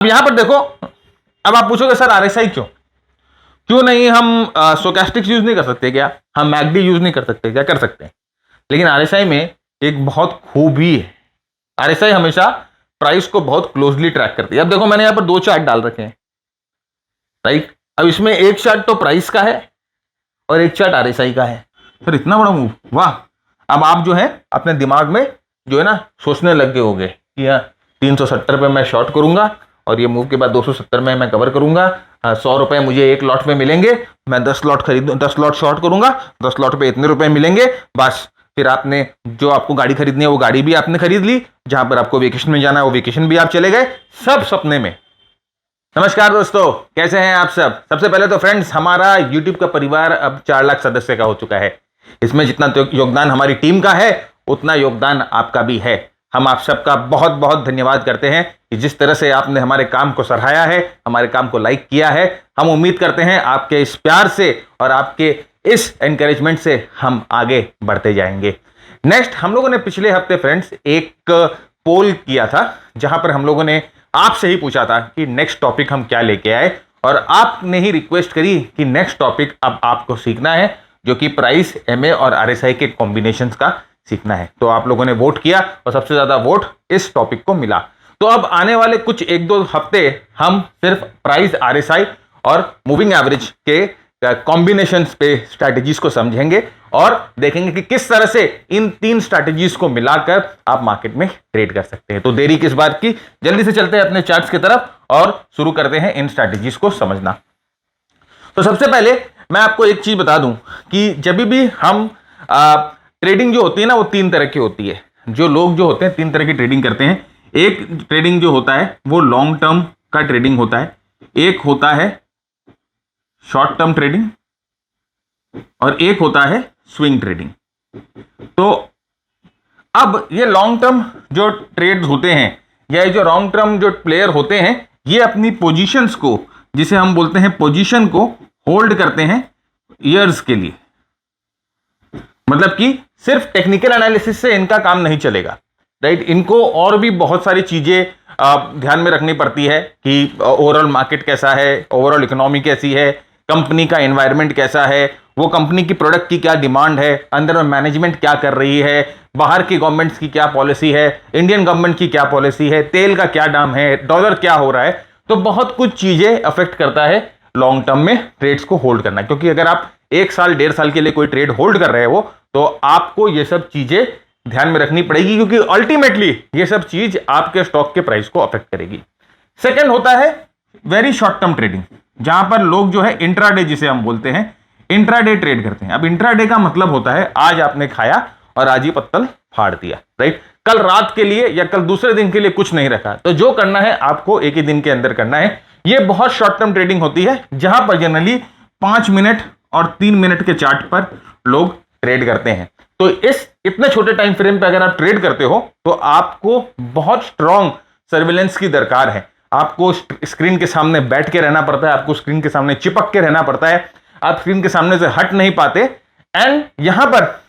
अब यहां पर देखो, अब आप पूछोगे सर आरएसआई क्यों क्यों नहीं हम स्टोकेस्टिक्स यूज नहीं कर सकते क्या, हम मैकडी यूज नहीं कर सकते क्या? कर सकते हैं, लेकिन आरएसआई में एक बहुत खूबी है। आरएसआई हमेशा प्राइस को बहुत क्लोजली ट्रैक करती है। अब देखो मैंने यहां पर दो चार्ट डाल रखे हैं, राइट। अब इसमें एक चार्ट तो प्राइस का है और एक चार्ट आरएसआई का है। फिर इतना बड़ा मूव, वाह। अब आप जो है अपने दिमाग में जो है ना सोचने लग गए होंगे कि 370 पे मैं शॉर्ट करूंगा और ये मूव के बाद 270 में मैं कवर करूंगा, 100 रुपए मुझे एक लॉट में मिलेंगे, मैं 10 लॉट खरीद 10 लॉट शॉर्ट करूंगा, 10 लॉट पे इतने रुपए मिलेंगे, बस। फिर आपने जो आपको गाड़ी खरीदनी है वो गाड़ी भी आपने खरीद ली, जहां पर आपको वेकेशन में जाना है वो वेकेशन भी आप चले गए, सब सपने में। नमस्कार दोस्तों, कैसे हैं आप सब? सबसे पहले तो फ्रेंड्स, हमारा YouTube का परिवार अब 4 लाख सदस्य का हो चुका है। इसमें जितना तो योगदान हमारी टीम का है उतना योगदान आपका भी है। हम आप सबका बहुत बहुत धन्यवाद करते हैं कि जिस तरह से आपने हमारे काम को सराहाया है, हमारे काम को लाइक किया है। हम उम्मीद करते हैं आपके इस प्यार से और आपके इस एनकरेजमेंट से हम आगे बढ़ते जाएंगे। नेक्स्ट, हम लोगों ने पिछले हफ्ते फ्रेंड्स एक पोल किया था, जहां पर हम लोगों ने आपसे ही पूछा था कि नेक्स्ट टॉपिक हम क्या लेके आए, और आपने ही रिक्वेस्ट करी कि नेक्स्ट टॉपिक अब आपको सीखना है, जो कि प्राइस, एमए और आरएसआई के कॉम्बिनेशंस का सीखना है। तो आप लोगों ने वोट किया और सबसे ज्यादा वोट इस टॉपिक को मिला। तो अब आने वाले कुछ 1-2 हफ्ते हम सिर्फ प्राइस, आरएसआई और मूविंग एवरेज के कॉम्बिनेशंस पे स्ट्रैटेजीज को समझेंगे और देखेंगे कि किस तरह से इन 3 स्ट्रैटेजीज को मिलाकर आप मार्केट में ट्रेड कर सकते हैं। तो देरी किस बात की, जल्दी से चलते हैं अपने चार्ट्स की तरफ और शुरू करते हैं इन स्ट्रैटेजीज को समझना। तो सबसे पहले मैं आपको एक चीज बता दूं कि जब भी हम ट्रेडिंग जो होती है ना, वो 3 तरह की होती है। जो लोग जो होते हैं 3 तरह की ट्रेडिंग करते हैं। एक ट्रेडिंग जो होता है वो लॉन्ग टर्म का ट्रेडिंग होता है, एक होता है शॉर्ट टर्म ट्रेडिंग और एक होता है स्विंग ट्रेडिंग। तो अब ये लॉन्ग टर्म जो ट्रेड्स होते हैं या ये जो लॉन्ग टर्म जो प्लेयर होते हैं, ये अपनी पोजीशंस को, जिसे हम बोलते हैं पोजीशन को, होल्ड करते हैं ईयर्स के लिए। मतलब कि सिर्फ टेक्निकल एनालिसिस से इनका काम नहीं चलेगा, राइट। इनको और भी बहुत सारी चीजें ध्यान में रखनी पड़ती है कि ओवरऑल मार्केट कैसा है, ओवरऑल इकोनॉमी कैसी है, कंपनी का एनवायरनमेंट कैसा है, वो कंपनी की प्रोडक्ट की क्या डिमांड है, अंदर में मैनेजमेंट क्या कर रही है, बाहर की गवर्नमेंट्स की क्या पॉलिसी है, इंडियन गवर्नमेंट की क्या पॉलिसी है, तेल का क्या दाम है, डॉलर क्या हो रहा है। तो बहुत कुछ चीजें अफेक्ट करता है लॉन्ग टर्म में ट्रेड्स को होल्ड करना। क्योंकि अगर आप 1 साल 1.5 साल के लिए कोई ट्रेड होल्ड कर रहे हो तो आपको ये सब चीजें ध्यान में रखनी पड़ेगी, क्योंकि अल्टीमेटली ये सब चीज आपके स्टॉक के प्राइस को अफेक्ट करेगी। सेकंड होता है वेरी शॉर्ट टर्म ट्रेडिंग, जहां पर लोग जो है इंट्राडे, जिसे हम बोलते हैं, इंट्राडे ट्रेड करते हैं। अब इंट्राडे का मतलब होता है आज आपने खाया और आज ही पत्तल फाड़ दिया, राइट। कल रात के लिए या कल दूसरे दिन के लिए कुछ नहीं रखा, तो जो करना है आपको एक ही दिन के अंदर करना है। यह बहुत शॉर्ट टर्म ट्रेडिंग होती है, जहां पर जनरली 5 मिनट और 3 मिनट के चार्ट पर लोग ट्रेड करते हैं। तो इस इतने छोटे टाइम फ्रेम पे अगर आप ट्रेड करते हो तो आपको बहुत स्ट्रॉन्ग सर्विलेंस की दरकार है। आपको स्क्रीन के सामने बैठ के रहना पड़ता है, आपको स्क्रीन के सामने चिपक के रहना पड़ता है, आप स्क्रीन के सामने से हट नहीं पाते। एंड यहां पर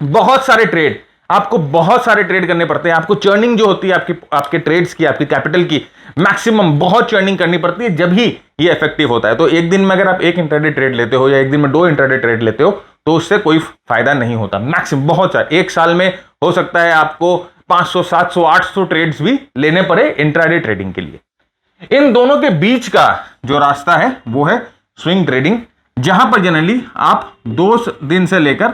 बहुत सारे ट्रेड, आपको बहुत सारे ट्रेड करने पड़ते हैं। आपको चर्निंग जो होती है आपके ट्रेड्स की, आपकी कैपिटल की मैक्सिमम बहुत चर्निंग करनी पड़ती है, जब ही ये इफेक्टिव होता है। तो एक दिन में अगर आप 1 इंट्राडे ट्रेड लेते हो या एक दिन में 2 इंट्राडे ट्रेड लेते हो तो उससे कोई फायदा नहीं होता। मैक्सिमम बहुत सारे, 1 साल में हो सकता है आपको 500, 700, 800 ट्रेड्स भी लेने पड़े इंट्राडे ट्रेडिंग के लिए। इन दोनों के बीच का जो रास्ता है वो है स्विंग ट्रेडिंग, जहां पर जनरली आप 2 दिन से लेकर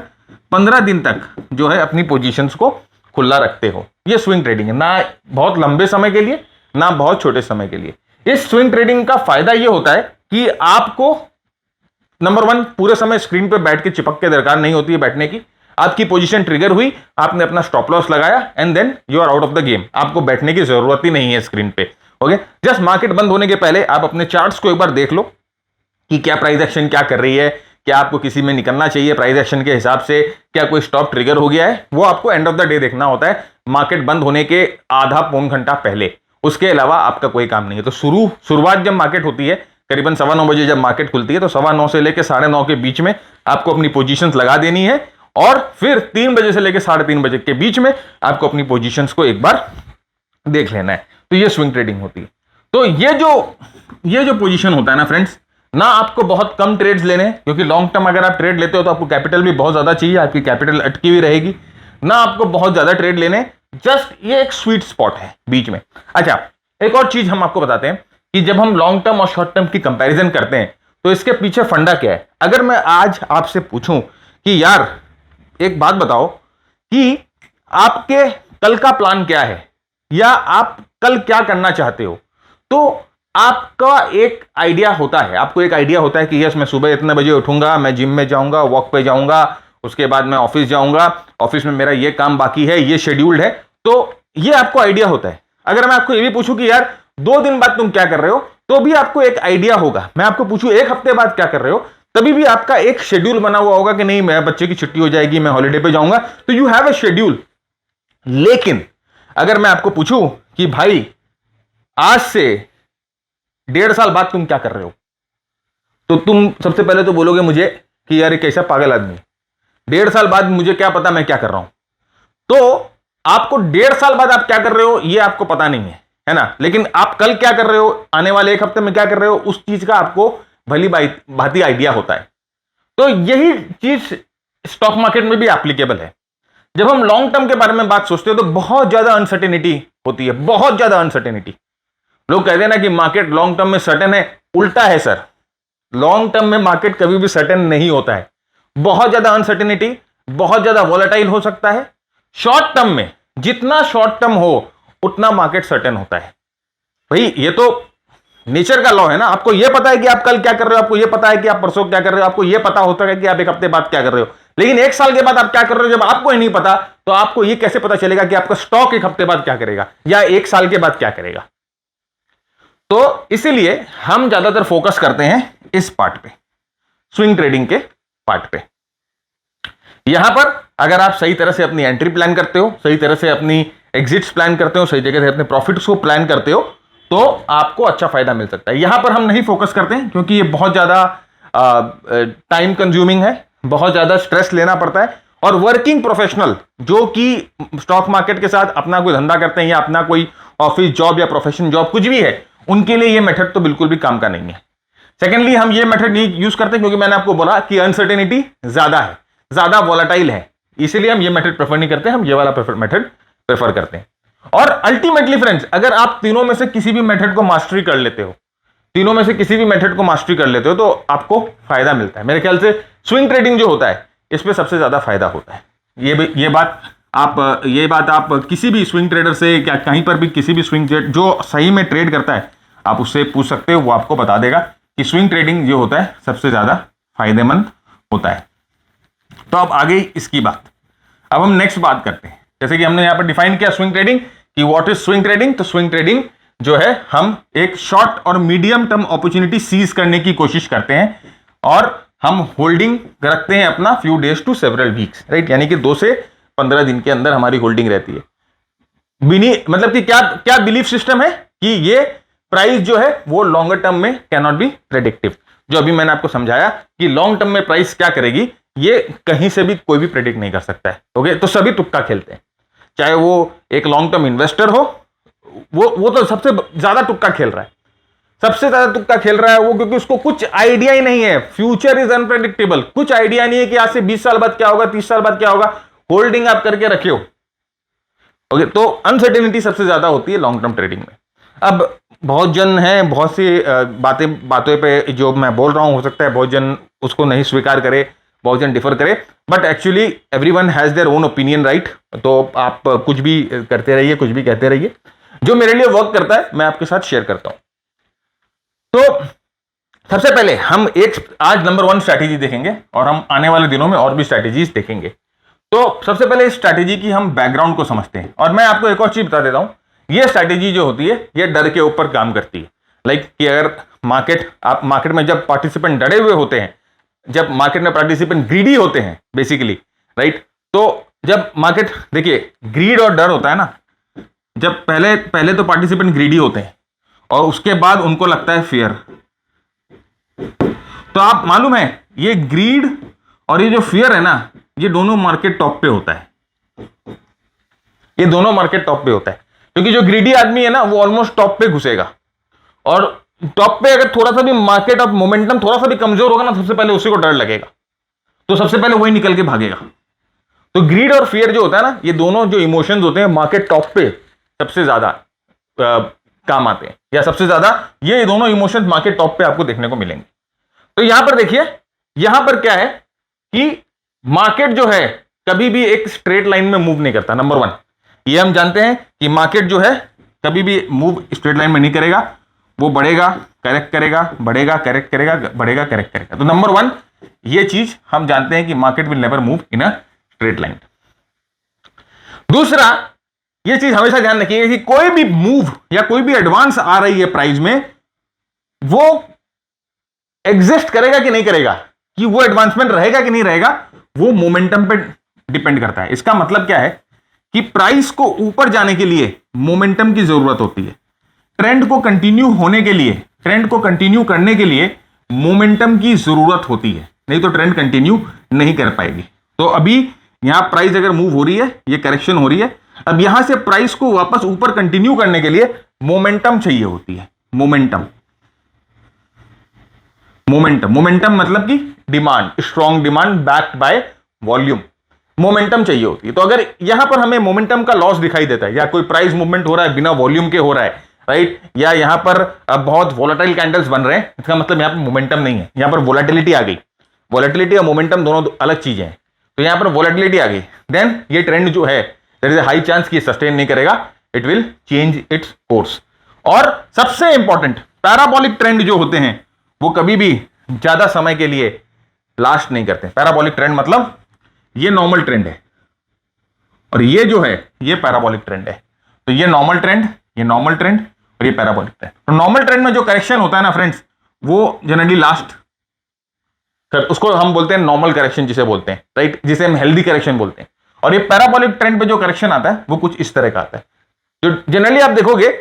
15 दिन तक जो है अपनी पोजीशंस को खुला रखते हो। ये स्विंग ट्रेडिंग है, ना बहुत लंबे समय के लिए ना बहुत छोटे समय के लिए। इस स्विंग ट्रेडिंग का फायदा ये होता है कि आपको नंबर 1, पूरे समय स्क्रीन पे बैठ के चिपक के दरकार नहीं होती है बैठने की। आपकी पोजीशन ट्रिगर हुई, आपने अपना स्टॉप लॉस लगाया and then you are out of the game. आपको बैठने की जरूरत ही नहीं है स्क्रीन पे। ओके, जस्ट मार्केट बंद होने के पहले आप अपने चार्ट्स को एक बार देख लो कि क्या प्राइस एक्शन क्या कर रही है, क्या आपको किसी में निकलना चाहिए प्राइस एक्शन के हिसाब से, क्या कोई स्टॉप ट्रिगर हो गया है। वो आपको एंड ऑफ द डे देखना होता है, मार्केट बंद होने के आधा पौन घंटा पहले। उसके अलावा आपका कोई काम नहीं है। तो शुरुआत जब मार्केट होती है करीबन 9:15 बजे जब मार्केट खुलती है, तो 9:15 से लेकर 9:30 के बीच में आपको अपनी पोजीशंस लगा देनी है, और फिर 3 बजे से लेकर 3:30 बजे के बीच में आपको अपनी पोजीशंस को एक बार देख लेना है। तो ये स्विंग ट्रेडिंग होती है। तो ये जो पोजीशन होता है ना फ्रेंड्स, ना आपको बहुत कम ट्रेड्स लेने, क्योंकि लॉन्ग टर्म अगर आप ट्रेड लेते हो तो आपको कैपिटल भी बहुत ज्यादा चाहिए, आपकी कैपिटल अटकी हुई रहेगी, ना आपको बहुत ज्यादा ट्रेड लेने, जस्ट ये एक स्वीट स्पॉट है बीच में। अच्छा, एक और चीज हम आपको बताते हैं कि जब हम लॉन्ग टर्म और शॉर्ट टर्म की कंपैरिजन करते हैं तो इसके पीछे फंडा क्या है। अगर मैं आज आपसे पूछूं कि यार एक बात बताओ कि आपके कल का प्लान क्या है, या आप कल क्या करना चाहते हो, तो आपका एक आइडिया होता है, आपको एक आइडिया होता है कि यस मैं सुबह इतने बजे उठूंगा, मैं जिम में जाऊंगा, वॉक पे जाऊंगा, उसके बाद मैं ऑफिस जाऊंगा, ऑफिस में मेरा ये काम बाकी है, ये शेड्यूल्ड है, तो ये आपको आइडिया होता है। अगर मैं आपको ये भी पूछूं कि यार 2 दिन बाद तुम क्या कर रहे हो, तो भी आपको एक आइडिया होगा। मैं आपको पूछूं 1 हफ्ते बाद क्या कर रहे हो, तभी भी आपका एक शेड्यूल बना हुआ होगा कि नहीं मैं बच्चे की छुट्टी हो जाएगी, मैं हॉलीडे पे जाऊंगा, तो यू हैव ए शेड्यूल। लेकिन अगर मैं आपको पूछूं कि भाई आज से 1.5 साल बाद तुम क्या कर रहे हो, तो तुम सबसे पहले तो बोलोगे मुझे कि यार ये कैसा पागल आदमी, 1.5 साल बाद मुझे क्या पता मैं क्या कर रहा हूं। तो आपको 1.5 साल बाद आप क्या कर रहे हो ये आपको पता नहीं है ना, लेकिन आप कल क्या कर रहे हो, आने वाले 1 हफ्ते में क्या कर रहे हो, उस चीज का आपको भली भांति आइडिया होता है। तो यही चीज स्टॉक मार्केट में भी एप्लीकेबल है। जब हम लॉन्ग टर्म के बारे में बात सोचते हो तो बहुत ज्यादा अनसर्टेनिटी होती है, बहुत ज्यादा अनसर्टेनिटी। लोग कहते हैं ना कि मार्केट लॉन्ग टर्म में सर्टेन है, उल्टा है सर। लॉन्ग टर्म में मार्केट कभी भी सर्टेन नहीं होता है, बहुत ज्यादा अनसर्टेनिटी, बहुत ज्यादा वॉलेटाइल हो सकता है। शॉर्ट टर्म में जितना शॉर्ट टर्म हो उतना मार्केट सर्टेन होता है। भाई ये तो नेचर का लॉ है ना, आपको यह पता है कि आप कल क्या कर रहे हो, आपको यह पता है कि आप परसों क्या कर रहे हो, आपको यह पता होता है कि आप 1 हफ्ते बाद क्या कर रहे हो, लेकिन 1 साल के बाद आप क्या कर रहे हो जब आपको ही नहीं पता, तो आपको यह कैसे पता चलेगा कि आपका स्टॉक 1 हफ्ते बाद क्या करेगा या 1 साल के बाद क्या करेगा। तो इसीलिए हम ज्यादातर फोकस करते हैं इस पार्ट पे, स्विंग ट्रेडिंग के पार्ट पे। यहां पर अगर आप सही तरह से अपनी एंट्री प्लान करते हो, सही तरह से अपनी एग्जिट्स प्लान करते हो, सही जगह से अपने प्रॉफिट्स को प्लान करते हो, तो आपको अच्छा फायदा मिल सकता है। यहां पर हम नहीं फोकस करते हैं क्योंकि ये बहुत ज्यादा टाइम कंज्यूमिंग है, बहुत ज्यादा स्ट्रेस लेना पड़ता है, और वर्किंग प्रोफेशनल जो कि स्टॉक मार्केट के साथ अपना कोई धंधा करते हैं या अपना कोई ऑफिस जॉब या प्रोफेशन जॉब कुछ भी है, उनके लिए ये मेथड तो बिल्कुल भी काम का नहीं है। सेकेंडली हम ये मेथड नहीं यूज करते क्योंकि मैंने आपको बोला कि अनसर्टेनिटी ज्यादा है, ज्यादा वॉलेटाइल है, इसीलिए हम ये मेथड प्रेफर नहीं करते, हम ये वाला मेथड प्रेफर करते हैं। और अल्टीमेटली फ्रेंड्स, अगर आप तीनों में से किसी भी मेथड को मास्टरी कर लेते हो, तीनों में से किसी भी मेथड को मास्टरी कर लेते हो, तो आपको फायदा मिलता है। मेरे ख्याल से स्विंग ट्रेडिंग जो होता है इस पे सबसे ज्यादा फायदा होता है। ये बात आप किसी भी स्विंग ट्रेडर से, क्या कहीं पर भी किसी भी स्विंग ट्रेड जो सही में ट्रेड करता है, आप उससे पूछ सकते हो, वो आपको बता देगा कि स्विंग ट्रेडिंग जो होता है सबसे ज्यादा फायदेमंद होता है। तो अब आ गई इसकी बात। अब हम नेक्स्ट बात करते हैं, जैसे कि हमने यहां पर डिफाइन किया स्विंग ट्रेडिंग कि व्हाट इज स्विंग ट्रेडिंग। तो स्विंग ट्रेडिंग जो है, हम एक शॉर्ट और मीडियम टर्म अपॉर्चुनिटी सीज करने की कोशिश करते हैं, और हम होल्डिंग रखते हैं अपना few days to several weeks, right, यानी कि 2 से 15 दिन के अंदर हमारी होल्डिंग रहती है। मतलब कि क्या बिलीफ सिस्टम है कि ये प्राइस जो है वो लॉन्गर टर्म में कैन नॉट बी प्रेडिक्टिव। जो अभी मैंने आपको समझाया कि लॉन्ग टर्म में प्राइस क्या करेगी, ये कहीं से भी कोई भी प्रेडिक्ट नहीं कर सकता है। ओके, तो सभी तुक्का खेलते हैं, चाहे वो एक लॉन्ग टर्म इन्वेस्टर हो, वो तो सबसे ज्यादा तुक्का खेल रहा है, सबसे ज्यादा तुक्का खेल रहा है वो, क्योंकि उसको कुछ आइडिया ही नहीं है। फ्यूचर इज अनप्रेडिक्टेबल, कुछ आइडिया नहीं है कि आज से 20 साल बाद क्या होगा, 30 साल बाद क्या होगा। होल्डिंग आप करके रखे हो। ओके, तो अनसर्टेनिटी सबसे ज्यादा होती है लॉन्ग टर्म ट्रेडिंग में। अब बहुत जन हैं, बहुत सी बातों पे जो मैं बोल रहा हूं, हो सकता है बहुत जन उसको नहीं स्वीकार करे, बहुत जन डिफर करे, but actually everyone has their own opinion, right. तो आप कुछ भी करते रहिए, कुछ भी कहते रहिए, जो मेरे लिए वर्क करता है मैं आपके साथ शेयर करता हूं। तो सबसे पहले हम आज नंबर 1 स्ट्रैटेजी देखेंगे, और हम आने वाले दिनों में और भी स्ट्रैटेजीज देखेंगे। तो सबसे पहले इस स्ट्रैटेजी की हम बैकग्राउंड को समझते हैं, और मैं आपको एक और चीज बता देता हूं, ये स्ट्रैटेजी जो होती है ये डर के ऊपर काम करती है। लाइक कि अगर मार्केट में जब पार्टिसिपेंट डरे हुए होते हैं, जब मार्केट में पार्टिसिपेंट ग्रीडी होते हैं बेसिकली, राइट, तो जब मार्केट, देखिए ग्रीड और डर होता है ना, जब पहले तो पार्टिसिपेंट ग्रीडी होते हैं और उसके बाद उनको लगता है फियर। तो आप मालूम है ये ग्रीड और ये जो फियर है ना, ये दोनों मार्केट टॉप पे होता है, ये दोनों मार्केट टॉप पे होता है, क्योंकि जो ग्रीडी आदमी है ना वो ऑलमोस्ट टॉप पे घुसेगा, और टॉप पे अगर थोड़ा सा भी मार्केट ऑफ मोमेंटम थोड़ा सा भी कमजोर होगा ना, सबसे पहले उसी को डर लगेगा, तो सबसे पहले वही निकल के भागेगा। तो ग्रीड और फियर जो होता है ना, ये दोनों जो इमोशंस होते हैं मार्केट टॉप पे सबसे ज्यादा काम आते हैं, या सबसे ज्यादा ये दोनों इमोशंस मार्केट टॉप पे आपको देखने को मिलेंगे। तो यहां पर देखिए, यहां पर क्या है कि मार्केट जो है कभी भी एक स्ट्रेट लाइन में मूव नहीं करता। नंबर 1 ये हम जानते हैं कि मार्केट जो है कभी भी मूव स्ट्रेट लाइन में नहीं करेगा, वो बढ़ेगा करेक्ट करेगा, बढ़ेगा करेक्ट करेगा, बढ़ेगा करेक्ट करेगा। तो नंबर 1 ये चीज हम जानते हैं कि market will never move in a straight line. दूसरा ये चीज हमेशा ध्यान रखिएगा कि कोई भी मूव या कोई भी एडवांस आ रही है प्राइस में, वो एग्जिस्ट करेगा कि नहीं करेगा, कि वो एडवांसमेंट रहेगा कि नहीं रहेगा, वो मोमेंटम पे डिपेंड करता है। इसका मतलब क्या है कि प्राइस को ऊपर जाने के लिए मोमेंटम की जरूरत होती है, ट्रेंड को कंटिन्यू होने के लिए, ट्रेंड को कंटिन्यू करने के लिए मोमेंटम की जरूरत होती है, नहीं तो ट्रेंड कंटिन्यू नहीं कर पाएगी। तो अभी यहां प्राइस अगर मूव हो रही है, ये करेक्शन हो रही है, अब यहां से प्राइस को वापस ऊपर कंटिन्यू करने के लिए मोमेंटम चाहिए होती है। मोमेंटम मोमेंटम मोमेंटम मतलब कि demand, strong demand backed by volume, momentum चाहिए होती है। तो अगर यहां पर हमें मोमेंटम का लॉस दिखाई देता है, या कोई प्राइस मूवमेंट हो रहा है बिना वॉल्यूम के हो रहा है, राइट, या यहां पर बहुत वोलेटाइल कैंडल्स बन रहे हैं, इसका मतलब यहां पर मोमेंटम नहीं है, यहां पर वोलेटिलिटी आ गई। वोलेटिलिटी और मोमेंटम दोनों अलग चीजें हैं। तो यहां पर वोलेटिलिटी आ गई, देन ये ट्रेंड जो है there is a high chance कि सस्टेन नहीं करेगा, it will change its course. और सबसे इंपॉर्टेंट, पैराबोलिक ट्रेंड जो होते हैं वो कभी भी ज्यादा समय के लिए लास्ट नहीं करते। पैराबोलिक ट्रेंड मतलब ये नॉर्मल ट्रेंड है और ये जो है ये पैराबोलिक ट्रेंड है। तो ये नॉर्मल ट्रेंड, ये नॉर्मल ट्रेंड और ये पैराबोलिक ट्रेंड। तो नॉर्मल ट्रेंड में जो करेक्शन होता है ना फ्रेंड्स, वो जनरली लास्ट, उसको हम बोलते हैं नॉर्मल करेक्शन जिसे बोलते हैं, राइट, जिसे हम हेल्दी करेक्शन बोलते हैं। और ये पैराबोलिक ट्रेंड पे जो करेक्शन आता है वो कुछ इस तरह का आता है। जो जनरली आप देखोगे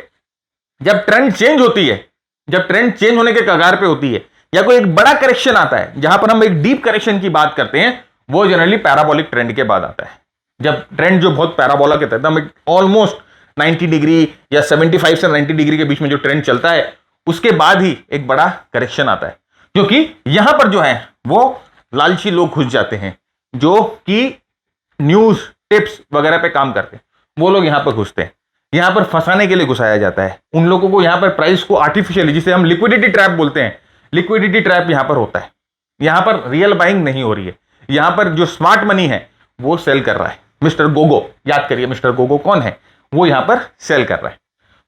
जब ट्रेंड चेंज होती है, जब ट्रेंड चेंज होने के कगार पे होती है, या कोई एक बड़ा करेक्शन आता है जहां पर हम एक डीप करेक्शन की बात करते हैं, वो जनरली पैराबोलिक ट्रेंड के बाद आता है। जब ट्रेंड जो बहुत पैराबोला के तहत ऑलमोस्ट 90 डिग्री या 75 से 90 डिग्री के बीच में जो ट्रेंड चलता है, उसके बाद ही एक बड़ा करेक्शन आता है। क्योंकि यहां पर जो है वो लालची लोग घुस जाते हैं, जो कि न्यूज टिप्स वगैरह पे काम करते हैं, वो लोग यहां पर घुसते हैं। यहां पर फंसाने के लिए घुसाया जाता है उन लोगों को। यहां पर प्राइस को आर्टिफिशियली, जिसे हम लिक्विडिटी ट्रैप बोलते हैं, लिक्विडिटी ट्रैप यहां पर होता है। यहां पर रियल बाइंग नहीं हो रही है, यहां पर जो स्मार्ट मनी है वो सेल कर रहा है। मिस्टर गोगो, याद करिए मिस्टर गोगो कौन है, वो यहां पर सेल कर रहा है।